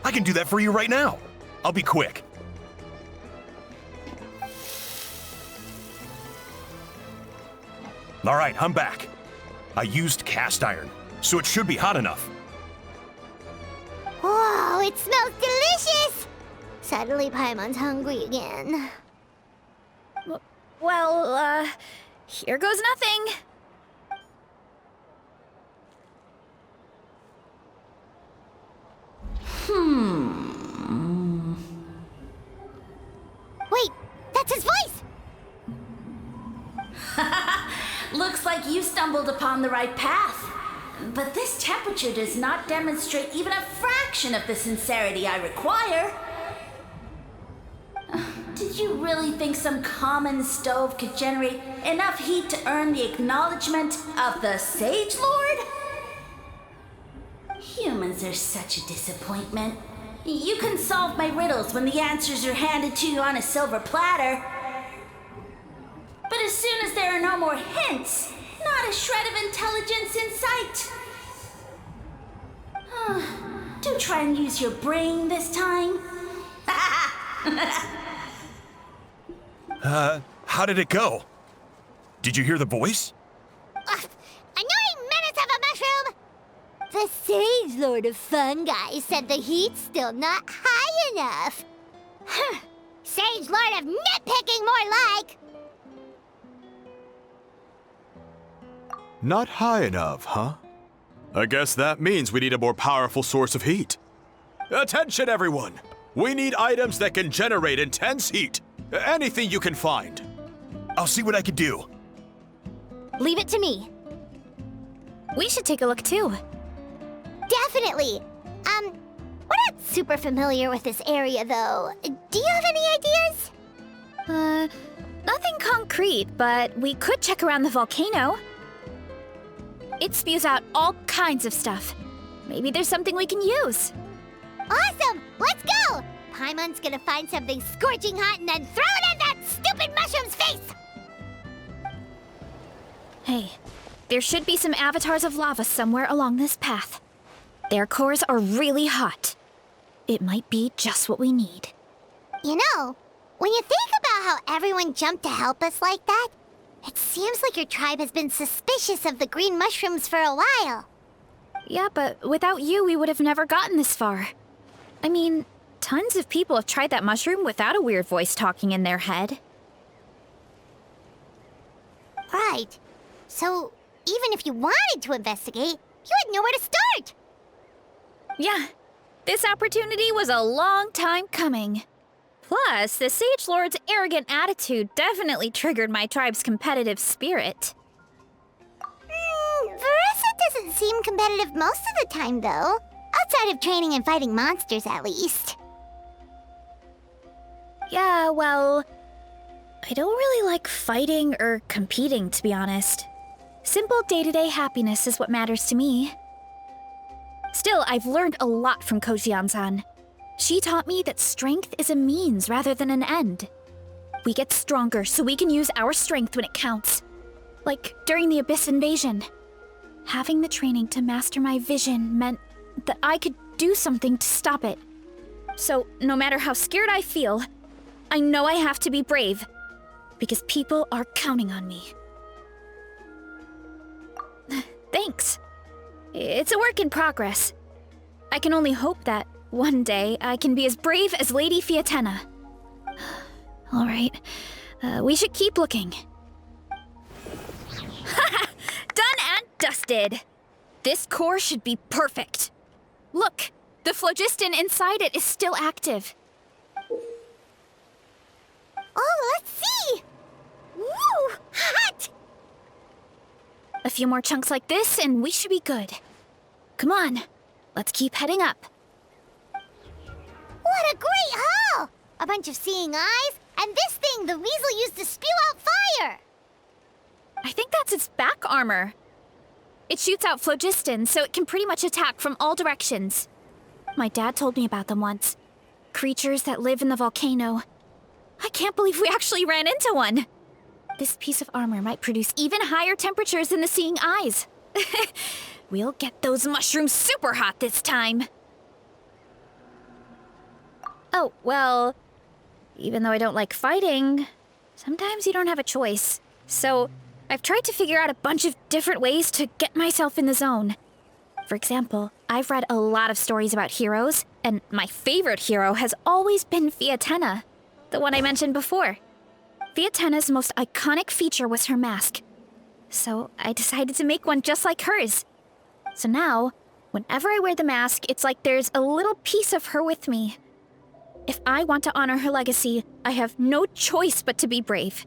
E: I can do that for you right now. I'll be quick. All right, I'm back. I used cast iron, so it should be hot enough.
B: Whoa, it smells delicious! Suddenly Paimon's hungry again.
A: Well, here goes nothing.
B: Wait, that's his voice!
F: Looks like you stumbled upon the right path. But this temperature does not demonstrate even a fraction of the sincerity I require. Did you really think some common stove could generate enough heat to earn the acknowledgement of the Sage Lord? Humans are such a disappointment. You can solve my riddles when the answers are handed to you on a silver platter. But as soon as there are no more hints, not a shred of intelligence in sight. Do try and use your brain this time.
E: How did it go? Did you hear the voice?
B: Annoying menace of a mushroom! The Sage Lord of Fungi said the heat's still not high enough. Sage Lord of nitpicking, more like!
D: Not high enough, huh? I guess that means we need a more powerful source of heat. Attention, everyone! We need items that can generate intense heat. Anything you can find.
E: I'll see what I can do.
C: Leave it to me.
A: We should take a look too.
B: Definitely. We're not super familiar with this area, though. Do you have any ideas?
A: Nothing concrete, but we could check around the volcano. It spews out all kinds of stuff. Maybe there's something we can use.
B: Awesome! Let's go! Paimon's gonna find something scorching hot and then throw it in that stupid mushroom's face!
A: Hey, there should be some avatars of lava somewhere along this path. Their cores are really hot. It might be just what we need.
B: You know, when you think about how everyone jumped to help us like that, it seems like your tribe has been suspicious of the green mushrooms for a while.
A: Yeah, but without you, we would have never gotten this far. I mean, tons of people have tried that mushroom without a weird voice talking in their head.
B: Right. So, even if you wanted to investigate, you had nowhere to start!
A: Yeah, this opportunity was a long time coming. Plus, the Sage Lord's arrogant attitude definitely triggered my tribe's competitive spirit.
B: Varesa doesn't seem competitive most of the time, though. Outside of training and fighting monsters, at least.
A: Yeah, well, I don't really like fighting or competing, to be honest. Simple day-to-day happiness is what matters to me. Still, I've learned a lot from Kojian-san. She taught me that strength is a means rather than an end. We get stronger so we can use our strength when it counts. Like during the Abyss invasion. Having the training to master my vision meant that I could do something to stop it. So, no matter how scared I feel, I know I have to be brave. Because people are counting on me. Thanks. It's a work in progress. I can only hope that one day I can be as brave as Lady Fiatena. All right, we should keep looking. Done and dusted. This core should be perfect. Look, the phlogiston inside it is still active.
B: Oh, let's see! Woo! Hot!
A: A few more chunks like this and we should be good. Come on, let's keep heading up.
B: What a great haul! A bunch of seeing eyes, and this thing the weasel used to spew out fire!
A: I think that's its back armor. It shoots out phlogiston, so it can pretty much attack from all directions. My dad told me about them once. Creatures that live in the volcano. I can't believe we actually ran into one. This piece of armor might produce even higher temperatures than the seeing eyes. We'll get those mushrooms super hot this time. Oh, well, even though I don't like fighting, sometimes you don't have a choice. So, I've tried to figure out a bunch of different ways to get myself in the zone. For example, I've read a lot of stories about heroes, and my favorite hero has always been Fiatena, the one I mentioned before. Fiatena's most iconic feature was her mask. So I decided to make one just like hers. So now, whenever I wear the mask, it's like there's a little piece of her with me. If I want to honor her legacy, I have no choice but to be brave.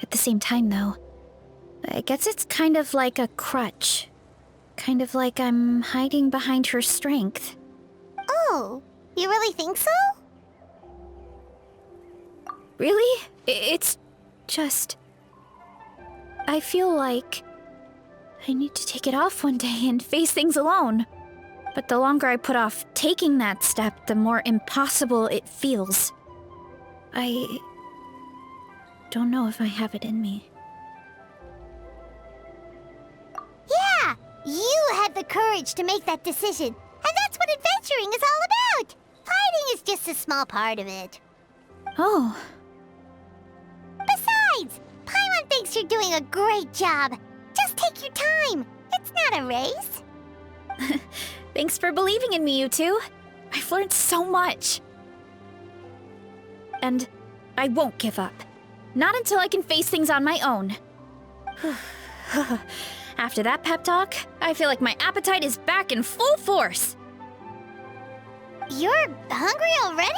A: At the same time, though, I guess it's kind of like a crutch. Kind of like I'm hiding behind her strength.
B: Oh, you really think so?
A: Really? It's just... I feel like I need to take it off one day and face things alone. But the longer I put off taking that step, the more impossible it feels. I don't know if I have it in me.
B: Yeah! You had the courage to make that decision. And that's what adventuring is all about! Fighting is just a small part of it.
A: Oh.
B: Besides, Paimon thinks you're doing a great job. Just take your time. It's not a race.
A: Thanks for believing in me, you two. I've learned so much. And I won't give up. Not until I can face things on my own. After that pep talk, I feel like my appetite is back in full force.
B: You're hungry already?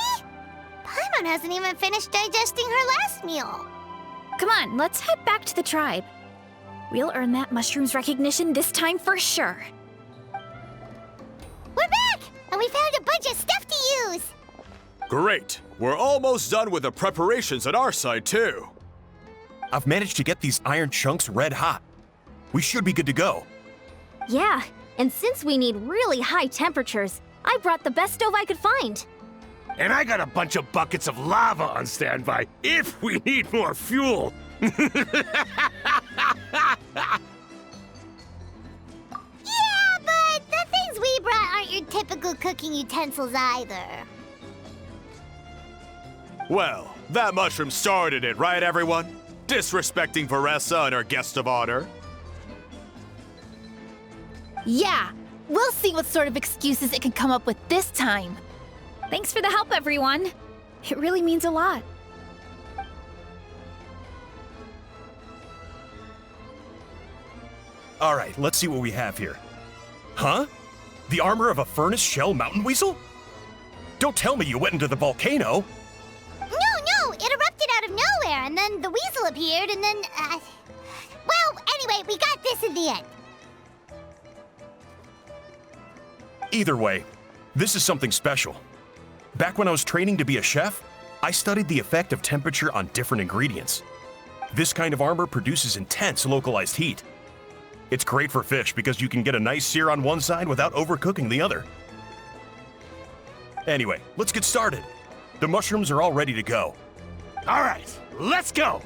B: Paimon hasn't even finished digesting her last meal.
A: Come on, let's head back to the tribe. We'll earn that mushroom's recognition this time for sure.
B: We're back! And we found a bunch of stuff to use!
D: Great! We're almost done with the preparations at our side, too.
E: I've managed to get these iron chunks red hot. We should be good to go.
C: Yeah, and since we need really high temperatures, I brought the best stove I could find.
I: And I got a bunch of buckets of lava on standby if we need more fuel.
B: Yeah, but the things we brought aren't your typical cooking utensils either.
D: Well, that mushroom started it, right, everyone? Disrespecting Varesa and her guest of honor.
J: Yeah, we'll see what sort of excuses it can come up with this time.
A: Thanks for the help, everyone. It really means a lot.
E: All right, let's see what we have here. Huh? The armor of a furnace shell mountain weasel? Don't tell me you went into the volcano.
B: No, it erupted out of nowhere, and then the weasel appeared, and then, well, anyway, we got this in the end.
E: Either way, this is something special. Back when I was training to be a chef, I studied the effect of temperature on different ingredients. This kind of armor produces intense localized heat. It's great for fish because you can get a nice sear on one side without overcooking the other. Anyway, let's get started. The mushrooms are all ready to go.
I: All right, let's go.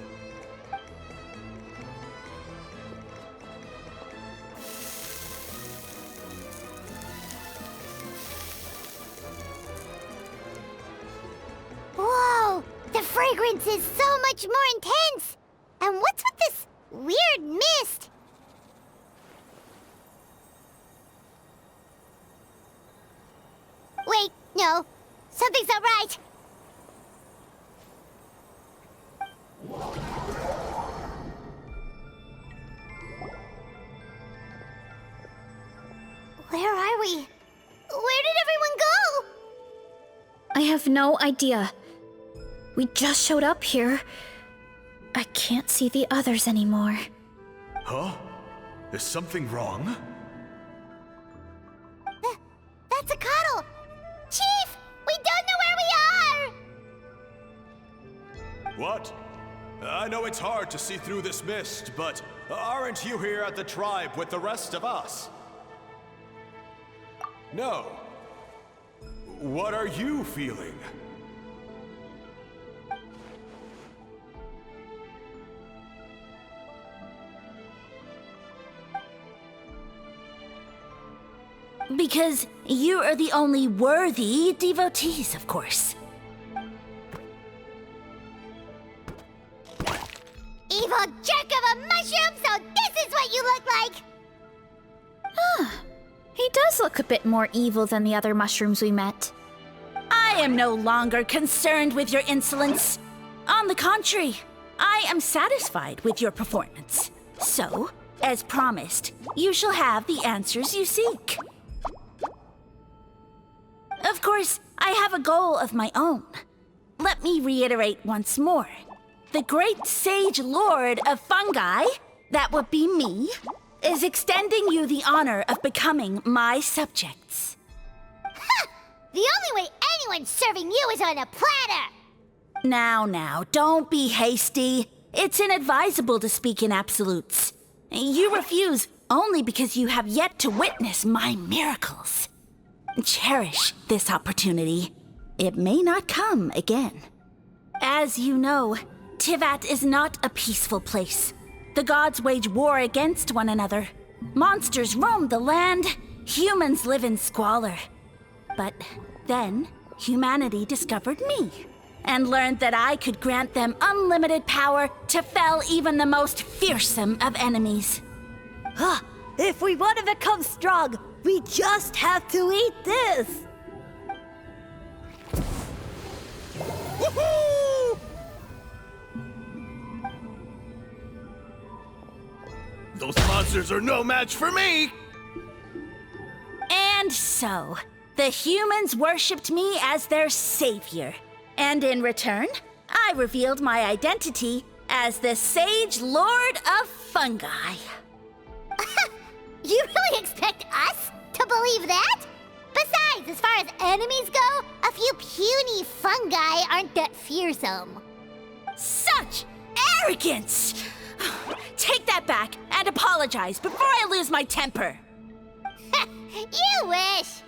B: Whoa, the fragrance is so much more intense. And what's with this weird mist? Wait, no, something's not right. Where are we? Where did everyone go?
A: I have no idea. We just showed up here. I can't see the others anymore.
D: Huh? Is something wrong?
B: That's a cuddle! Chief! We don't know where we are!
D: What? I know it's hard to see through this mist, but aren't you here at the tribe with the rest of us? No. What are you feeling?
F: Because you are the only worthy devotees, of course.
B: Evil jerk of a mushroom, so this is what you look like!
A: He does look a bit more evil than the other mushrooms we met.
F: I am no longer concerned with your insolence. On the contrary, I am satisfied with your performance. So, as promised, you shall have the answers you seek. Of course, I have a goal of my own. Let me reiterate once more. The great sage lord of fungi, that would be me, is extending you the honor of becoming my subjects.
B: Ha! The only way anyone's serving you is on a platter!
F: Now, don't be hasty. It's inadvisable to speak in absolutes. You refuse only because you have yet to witness my miracles. Cherish this opportunity. It may not come again. As you know, Tivat is not a peaceful place. The gods wage war against one another. Monsters roam the land. Humans live in squalor. But then, humanity discovered me and learned that I could grant them unlimited power to fell even the most fearsome of enemies.
G: If we want to become strong, we just have to eat this.
I: Woohoo! Those monsters are no match for me!
F: And so, the humans worshipped me as their savior. And in return, I revealed my identity as the Sage Lord of Fungi.
B: You really expect us to believe that? Besides, as far as enemies go, a few puny fungi aren't that fearsome.
F: Such arrogance! Take that back and apologize before I lose my temper.
B: You wish!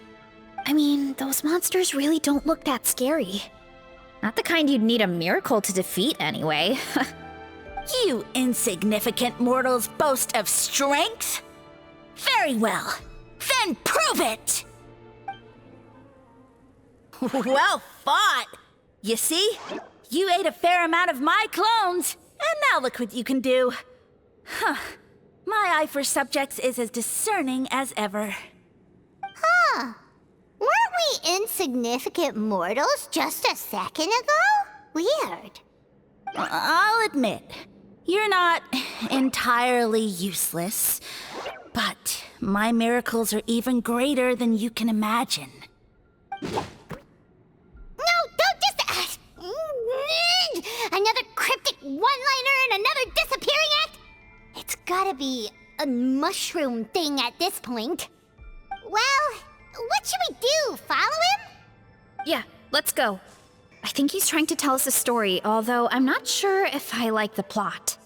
A: I mean, those monsters really don't look that scary. Not the kind you'd need a miracle to defeat, anyway.
F: You insignificant mortals boast of strength? Very well. Then prove it! Well fought! You see? You ate a fair amount of my clones, and now look what you can do. My eye for subjects is as discerning as ever.
B: Weren't we insignificant mortals just a second ago? Weird.
F: I'll admit, you're not entirely useless, but my miracles are even greater than you can imagine.
B: No, don't just... another cryptic one-liner and another disappearing act? It's gotta be a mushroom thing at this point. Well, what should we do? Follow him?
A: Yeah, let's go. I think he's trying to tell us a story, although I'm not sure if I like the plot.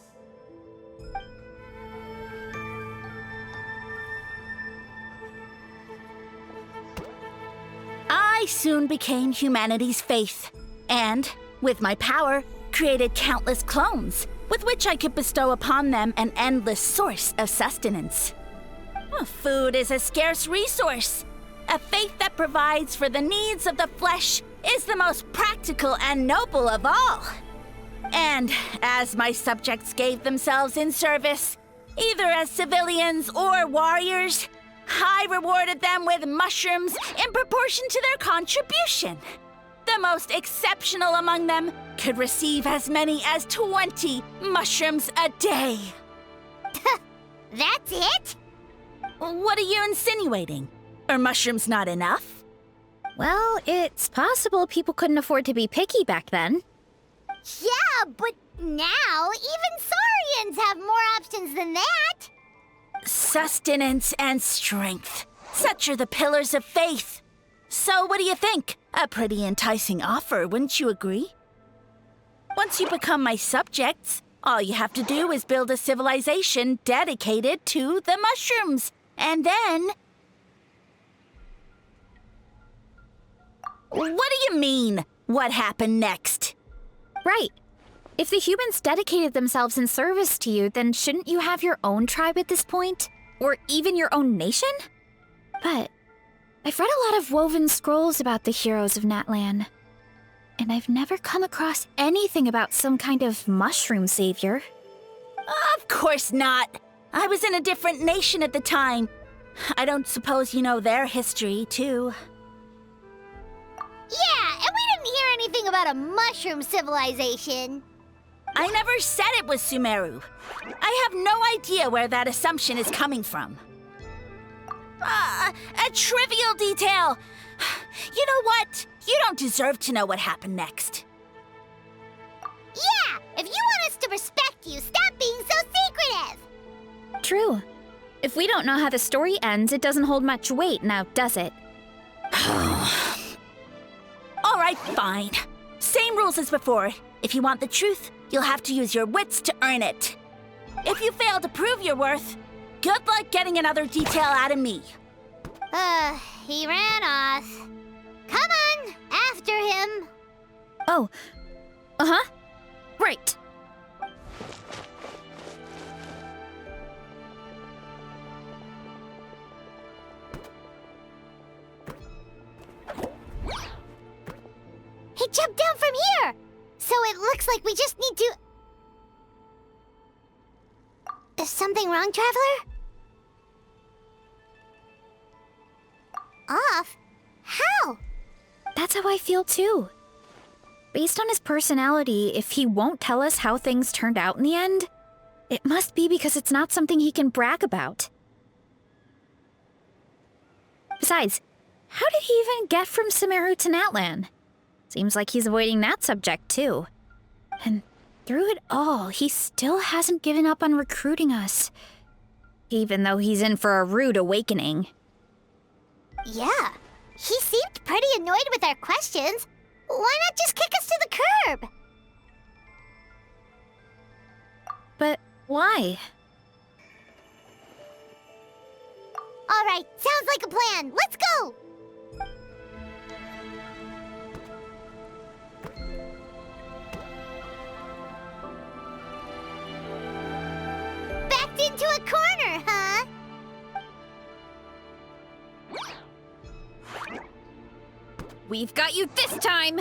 F: I soon became humanity's faith, and, with my power, created countless clones, with which I could bestow upon them an endless source of sustenance. Food is a scarce resource. A faith that provides for the needs of the flesh is the most practical and noble of all. And as my subjects gave themselves in service, either as civilians or warriors, I rewarded them with mushrooms in proportion to their contribution. The most exceptional among them could receive as many as 20 mushrooms a day.
B: That's it?
F: What are you insinuating? Are mushrooms not enough?
A: Well, it's possible people couldn't afford to be picky back then.
B: Yeah, but now even Saurians have more options than that.
F: Sustenance and strength. Such are the pillars of faith. So what do you think? A pretty enticing offer, wouldn't you agree? Once you become my subjects, all you have to do is build a civilization dedicated to the mushrooms. And then... What do you mean, what happened next?
A: Right. If the humans dedicated themselves in service to you, then shouldn't you have your own tribe at this point? Or even your own nation? But I've read a lot of woven scrolls about the heroes of Natlan, and I've never come across anything about some kind of mushroom savior.
F: Of course not. I was in a different nation at the time. I don't suppose you know their history, too.
B: Yeah, and we didn't hear anything about a mushroom civilization.
F: I never said it was Sumeru. I have no idea where that assumption is coming from. A trivial detail. You know what? You don't deserve to know what happened next.
B: Yeah, if you want us to respect you, stop being so secretive.
A: True. If we don't know how the story ends, it doesn't hold much weight now, does it?
F: All right, fine. Same rules as before. If you want the truth, you'll have to use your wits to earn it. If you fail to prove your worth, good luck getting another detail out of me.
B: He ran off. Come on, after him.
A: Oh. Uh-huh. Right.
B: He jumped down from here! So it looks like we just need to... Is something wrong, Traveler? Off? How?
A: That's how I feel too. Based on his personality, if he won't tell us how things turned out in the end, it must be because it's not something he can brag about. Besides, how did he even get from Sumeru to Natlan? Seems like he's avoiding that subject too. And through it all, he still hasn't given up on recruiting us. Even though he's in for a rude awakening.
B: Yeah, he seemed pretty annoyed with our questions. Why not just kick us to the curb?
A: But why?
B: All right, sounds like a plan. Let's go! Backed into a corner, huh?
A: We've got you this time!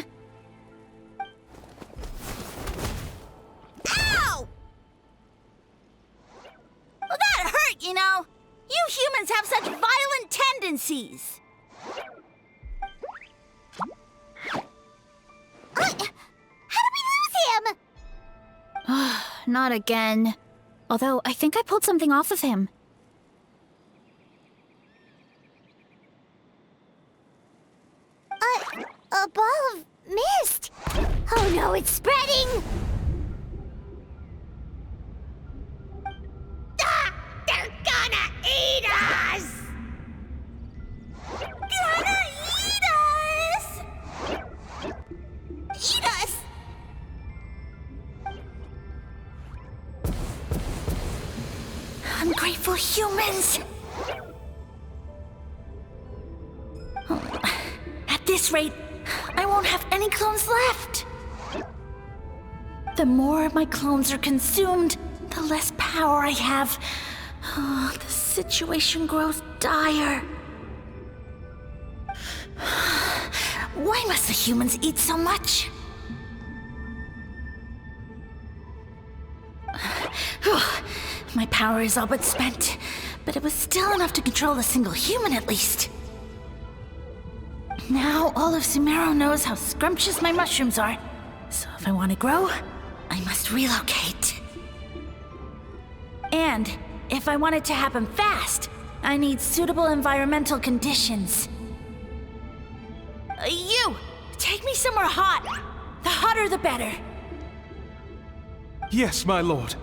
F: Ow! Well, that hurt, you know. You humans have such violent tendencies.
B: How did we lose him?
A: Not again. Although, I think I pulled something off of him.
B: A ball of mist! Oh no, it's spreading! Ah! They're gonna eat us! Gonna eat us! Eat us!
F: Ungrateful humans! At this rate, I won't have any clones left. The more my clones are consumed, the less power I have. Oh, the situation grows dire. Why must the humans eat so much? My power is all but spent, but it was still enough to control a single human at least. Now all of Sumeru knows how scrumptious my mushrooms are, so if I want to grow, I must relocate. And if I want it to happen fast, I need suitable environmental conditions. You! Take me somewhere hot! The hotter the better!
K: Yes, my lord.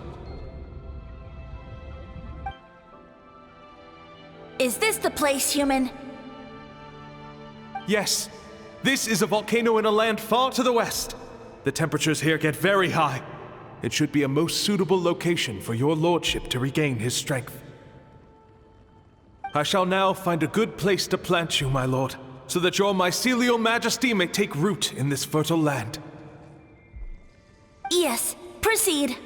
F: Is this the place, human?
K: Yes. This is a volcano in a land far to the west. The temperatures here get very high. It should be a most suitable location for your lordship to regain his strength. I shall now find a good place to plant you, my lord, so that your mycelial majesty may take root in this fertile land.
F: Yes, proceed.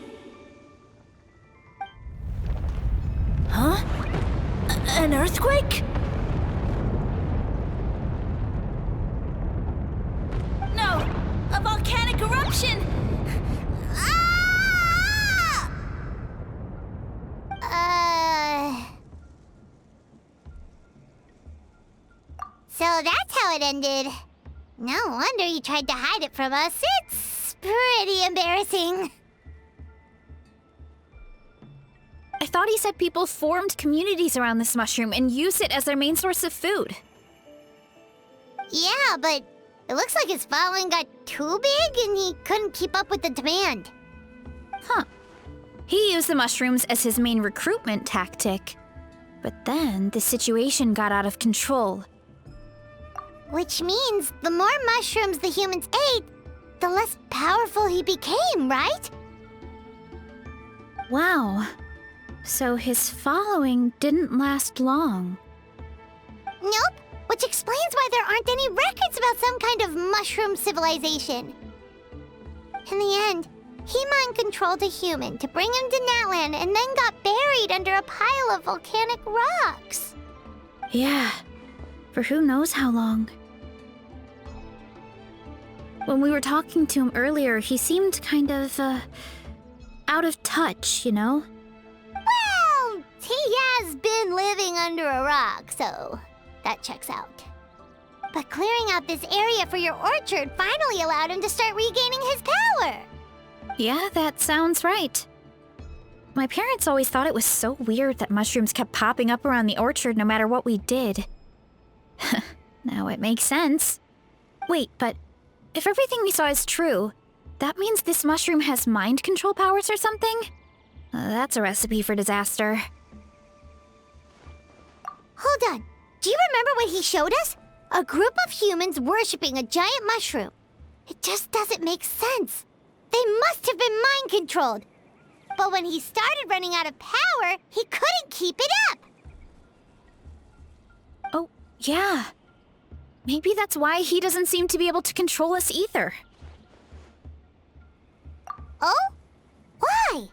F: Huh? An earthquake? No! A volcanic eruption! Ah!
B: So that's how it ended. No wonder you tried to hide it from us. It's pretty embarrassing.
A: I thought he said people formed communities around this mushroom and used it as their main source of food.
B: Yeah, but it looks like his following got too big and he couldn't keep up with the demand.
A: Huh. He used the mushrooms as his main recruitment tactic. But then the situation got out of control.
B: Which means the more mushrooms the humans ate, the less powerful he became, right?
A: Wow. So his following didn't last long.
B: Nope, which explains why there aren't any records about some kind of mushroom civilization. In the end, he mind-controlled a human to bring him to Natlan and then got buried under a pile of volcanic rocks.
A: Yeah, for who knows how long. When we were talking to him earlier, he seemed kind of, out of touch, you know?
B: Well, he has been living under a rock, so that checks out. But clearing out this area for your orchard finally allowed him to start regaining his power.
A: Yeah, that sounds right. My parents always thought it was so weird that mushrooms kept popping up around the orchard no matter what we did. Now it makes sense. Wait, but if everything we saw is true, that means this mushroom has mind control powers or something? That's a recipe for disaster.
B: Hold on. Do you remember what he showed us? A group of humans worshipping a giant mushroom. It just doesn't make sense. They must have been mind-controlled. But when he started running out of power, he couldn't keep it up.
A: Oh, yeah. Maybe that's why he doesn't seem to be able to control us either.
B: Oh? Why?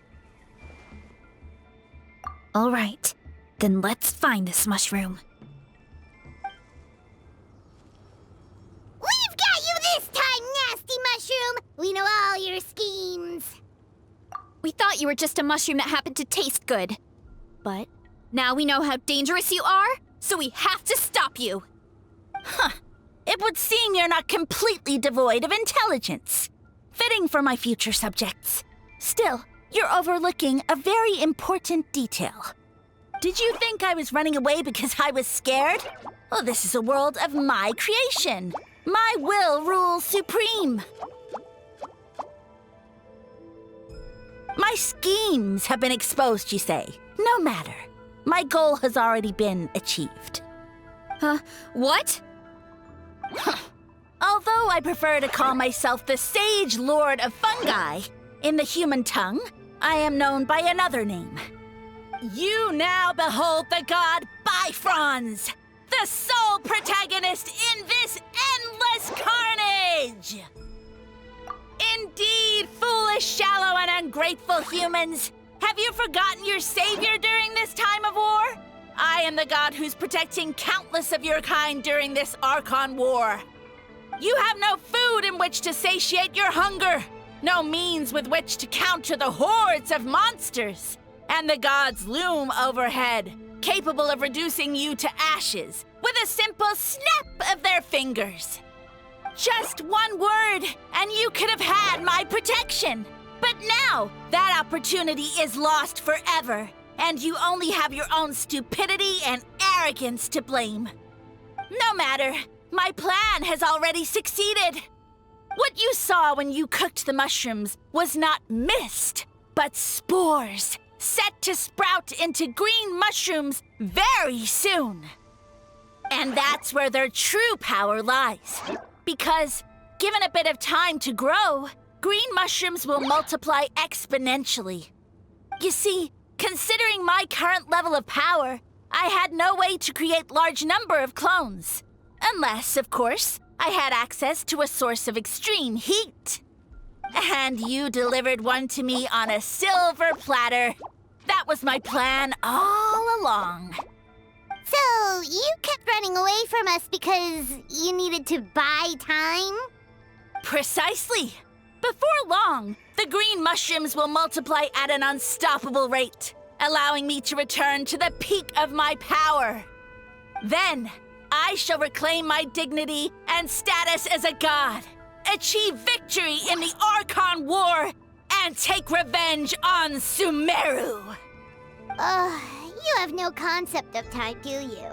A: All right, then let's find this mushroom.
B: We've got you this time, nasty mushroom! We know all your schemes.
A: We thought you were just a mushroom that happened to taste good. But now we know how dangerous you are, so we have to stop you.
F: Huh. It would seem you're not completely devoid of intelligence. Fitting for my future subjects. Still, you're overlooking a very important detail. Did you think I was running away because I was scared? Well, this is a world of my creation. My will rules supreme. My schemes have been exposed, you say. No matter. My goal has already been achieved.
A: What?
F: Although I prefer to call myself the Sage Lord of Fungi, in the human tongue, I am known by another name. You now behold the god Bifrons, the sole protagonist in this endless carnage! Indeed, foolish, shallow, and ungrateful humans! Have you forgotten your savior during this time of war? I am the god who's protecting countless of your kind during this Archon War. You have no food in which to satiate your hunger, no means with which to counter the hordes of monsters, and the gods loom overhead, capable of reducing you to ashes with a simple snap of their fingers. Just one word, and you could have had my protection. But now, that opportunity is lost forever, and you only have your own stupidity and arrogance to blame. No matter, my plan has already succeeded. What you saw when you cooked the mushrooms was not mist, but spores, set to sprout into green mushrooms very soon. And that's where their true power lies. Because, given a bit of time to grow, green mushrooms will multiply exponentially. You see, considering my current level of power, I had no way to create large number of clones. Unless, of course, I had access to a source of extreme heat. And you delivered one to me on a silver platter. That was my plan all along.
B: So, you kept running away from us because you needed to buy time?
F: Precisely. Before long, the green mushrooms will multiply at an unstoppable rate, allowing me to return to the peak of my power. Then, I shall reclaim my dignity and status as a god, achieve victory in the Archon War, and take revenge on Sumeru.
B: You have no concept of time, do you?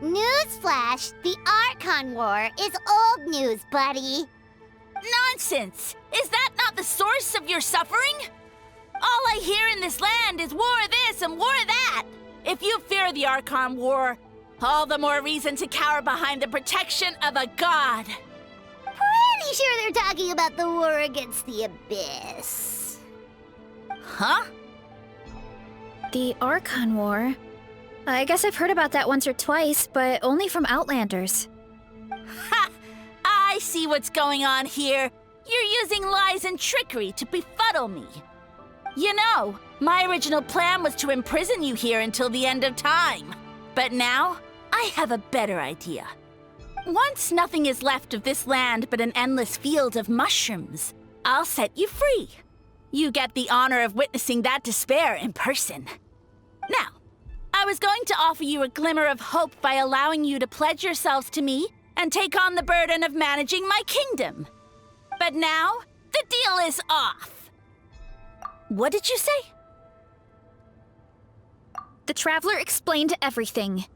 B: Newsflash, the Archon War is old news, buddy.
F: Nonsense! Is that not the source of your suffering? All I hear in this land is war this and war that. If you fear the Archon War, all the more reason to cower behind the protection of a god.
B: Pretty pretty sure they're talking about the war against the Abyss.
F: Huh?
A: The Archon War? I guess I've heard about that once or twice, but only from Outlanders.
F: Ha! I see what's going on here. You're using lies and trickery to befuddle me. You know, my original plan was to imprison you here until the end of time. But now, I have a better idea. Once nothing is left of this land but an endless field of mushrooms, I'll set you free. You get the honor of witnessing that despair in person. Now, I was going to offer you a glimmer of hope by allowing you to pledge yourselves to me and take on the burden of managing my kingdom. But now, the deal is off. What did you say?
A: The Traveler explained everything.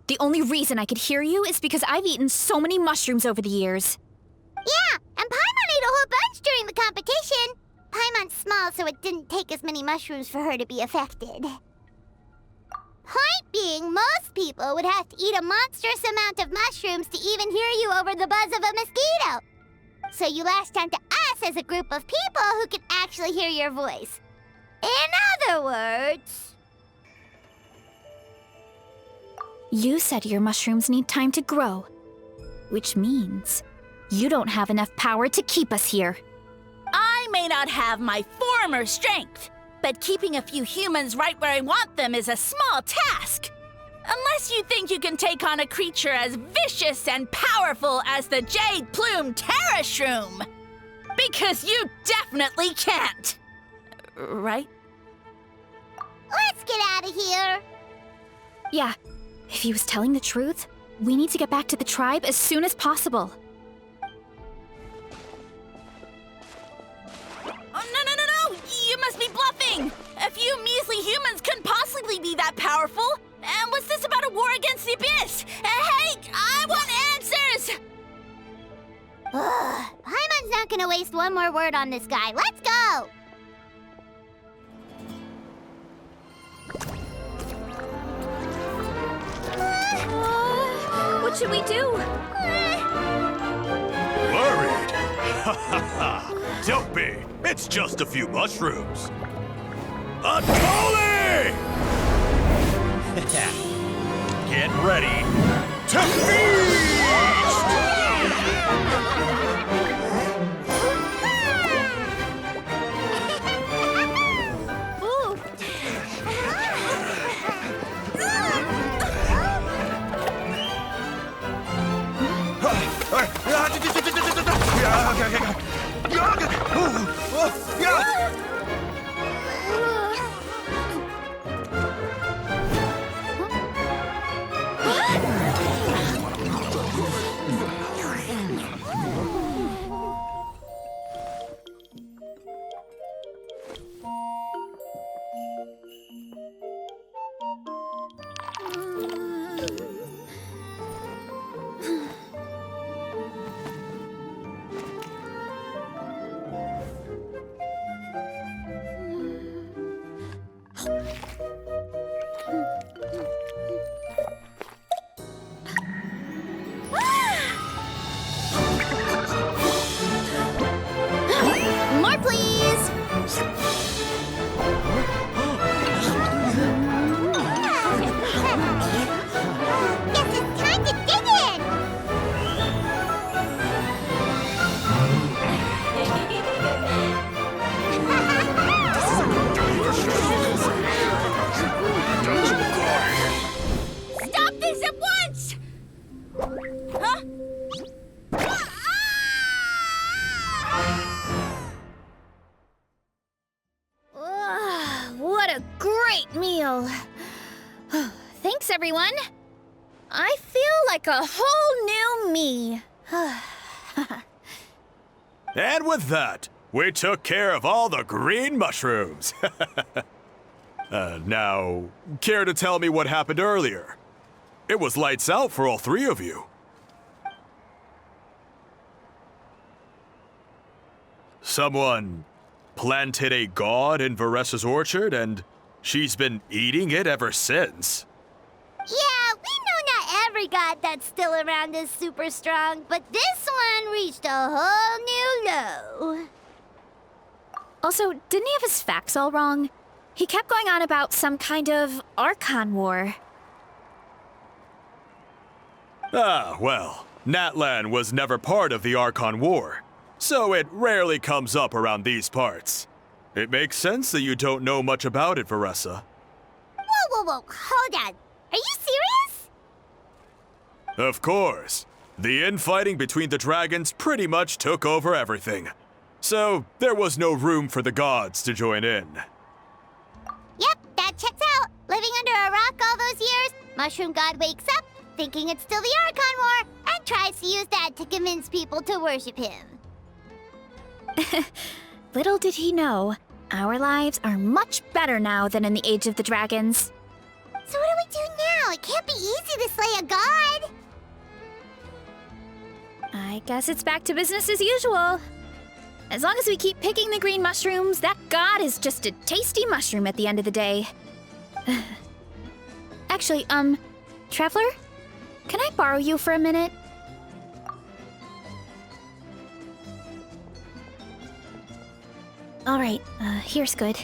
A: The only reason I could hear you is because I've eaten so many mushrooms over the years.
B: Yeah, and Paimon ate a whole bunch during the competition. Paimon's small, so it didn't take as many mushrooms for her to be affected. Point being, most people would have to eat a monstrous amount of mushrooms to even hear you over the buzz of a mosquito. So you latched onto us as a group of people who can actually hear your voice. In other words...
A: You said your mushrooms need time to grow, which means you don't have enough power to keep us here.
F: I may not have my former strength, but keeping a few humans right where I want them is a small task. Unless you think you can take on a creature as vicious and powerful as the Jade-Plume Terrashroom. Because you definitely can't. Right?
B: Let's get out of here.
A: Yeah, if he was telling the truth, we need to get back to the tribe as soon as possible.
F: Oh, no! You must be bluffing! A few measly humans couldn't possibly be that powerful! And what's this about a war against the Abyss? Hey, I want answers!
B: Paimon's not gonna waste one more word on this guy. Let's go!
A: What should we do?
D: Worried? Ha ha ha! Don't be! It's just a few mushrooms. Unholy!
E: Get ready to feast!
B: More, please! Guess it's time to dig in!
F: Stop this at once! Huh?
A: What a great meal! Thanks, everyone. I feel like a whole new me.
D: And with that, we took care of all the green mushrooms. Now, care to tell me what happened earlier? It was lights out for all three of you. Someone planted a god in Varesa's orchard, and she's been eating it ever since.
B: Yeah, we know not every god that's still around is super strong, but this one reached a whole new low.
A: Also, didn't he have his facts all wrong? He kept going on about some kind of Archon war.
D: Ah, well, Natlan was never part of the Archon War, so it rarely comes up around these parts. It makes sense that you don't know much about it, Varesa.
B: Whoa, hold on. Are you serious?
D: Of course. The infighting between the dragons pretty much took over everything. So, there was no room for the gods to join in.
B: Yep, that checks out. Living under a rock all those years, Mushroom God wakes up, thinking it's still the Archon War, and tries to use that to convince people to worship him.
A: Little did he know, our lives are much better now than in the Age of the Dragons.
B: So what do we do now? It can't be easy to slay a god.
A: I guess it's back to business as usual. As long as we keep picking the green mushrooms, that god is just a tasty mushroom at the end of the day. Actually, Traveler? Can I borrow you for a minute? Alright, here's good.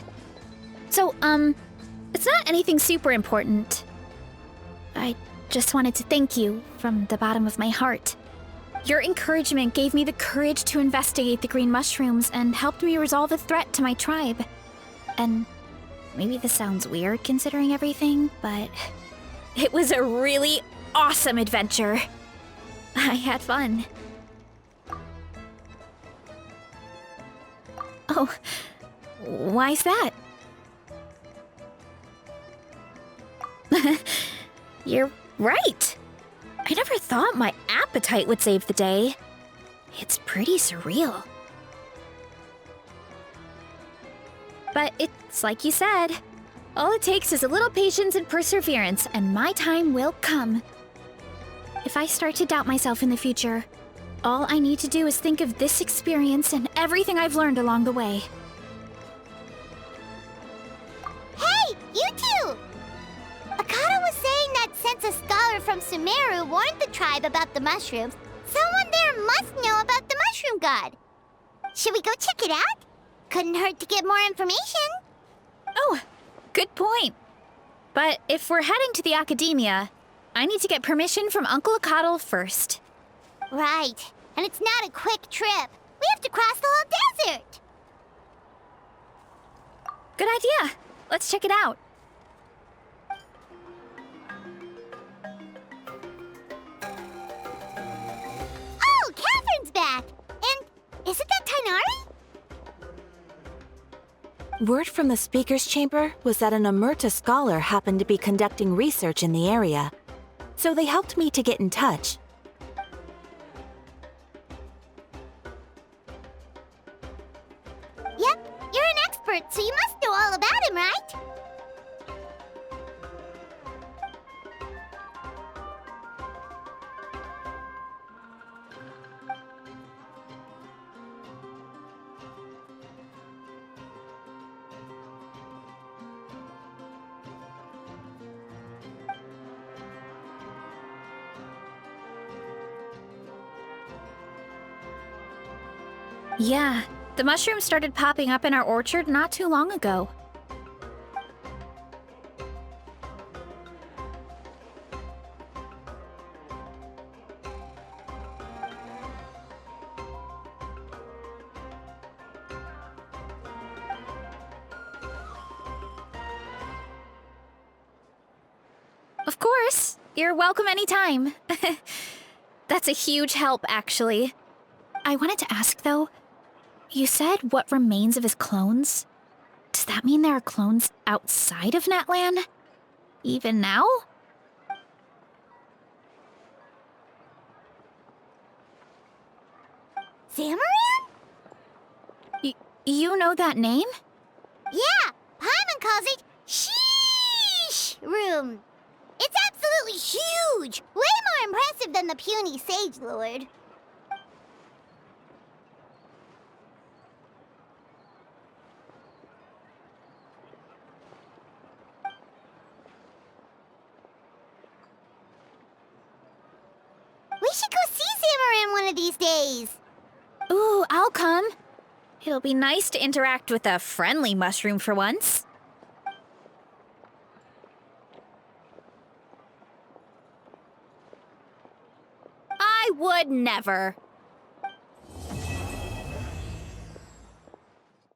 A: So, it's not anything super important. I just wanted to thank you from the bottom of my heart. Your encouragement gave me the courage to investigate the green mushrooms and helped me resolve a threat to my tribe. And maybe this sounds weird considering everything, but it was a really awesome adventure. I had fun. Oh, why's that? You're right. I never thought my appetite would save the day. It's pretty surreal. But it's like you said. All it takes is a little patience and perseverance, and my time will come. If I start to doubt myself in the future, all I need to do is think of this experience and everything I've learned along the way.
B: Hey, you two! Akata was saying that since a scholar from Sumeru warned the tribe about the mushrooms, someone there must know about the mushroom god. Should we go check it out? Couldn't hurt to get more information.
A: Oh, good point. But if we're heading to the academia, I need to get permission from Uncle Akatl first.
B: Right. And it's not a quick trip. We have to cross the whole desert.
A: Good idea. Let's check it out.
B: Oh, Catherine's back! And isn't that Tighnari?
L: Word from the speaker's chamber was that an Emerta scholar happened to be conducting research in the area, so they helped me to get in touch.
B: Yep, you're an expert, so you must know all about him, right?
A: Yeah, the mushrooms started popping up in our orchard not too long ago. Of course, you're welcome anytime. That's a huge help, actually. I wanted to ask, though, you said what remains of his clones? Does that mean there are clones outside of Natlan? Even now?
B: Zamaran?
A: You know that name?
B: Yeah, Paimon calls it Sheesh Room. It's absolutely huge! Way more impressive than the puny Sage Lord. of these days.
A: Ooh, I'll come. It'll be nice to interact with a friendly mushroom for once. I would never.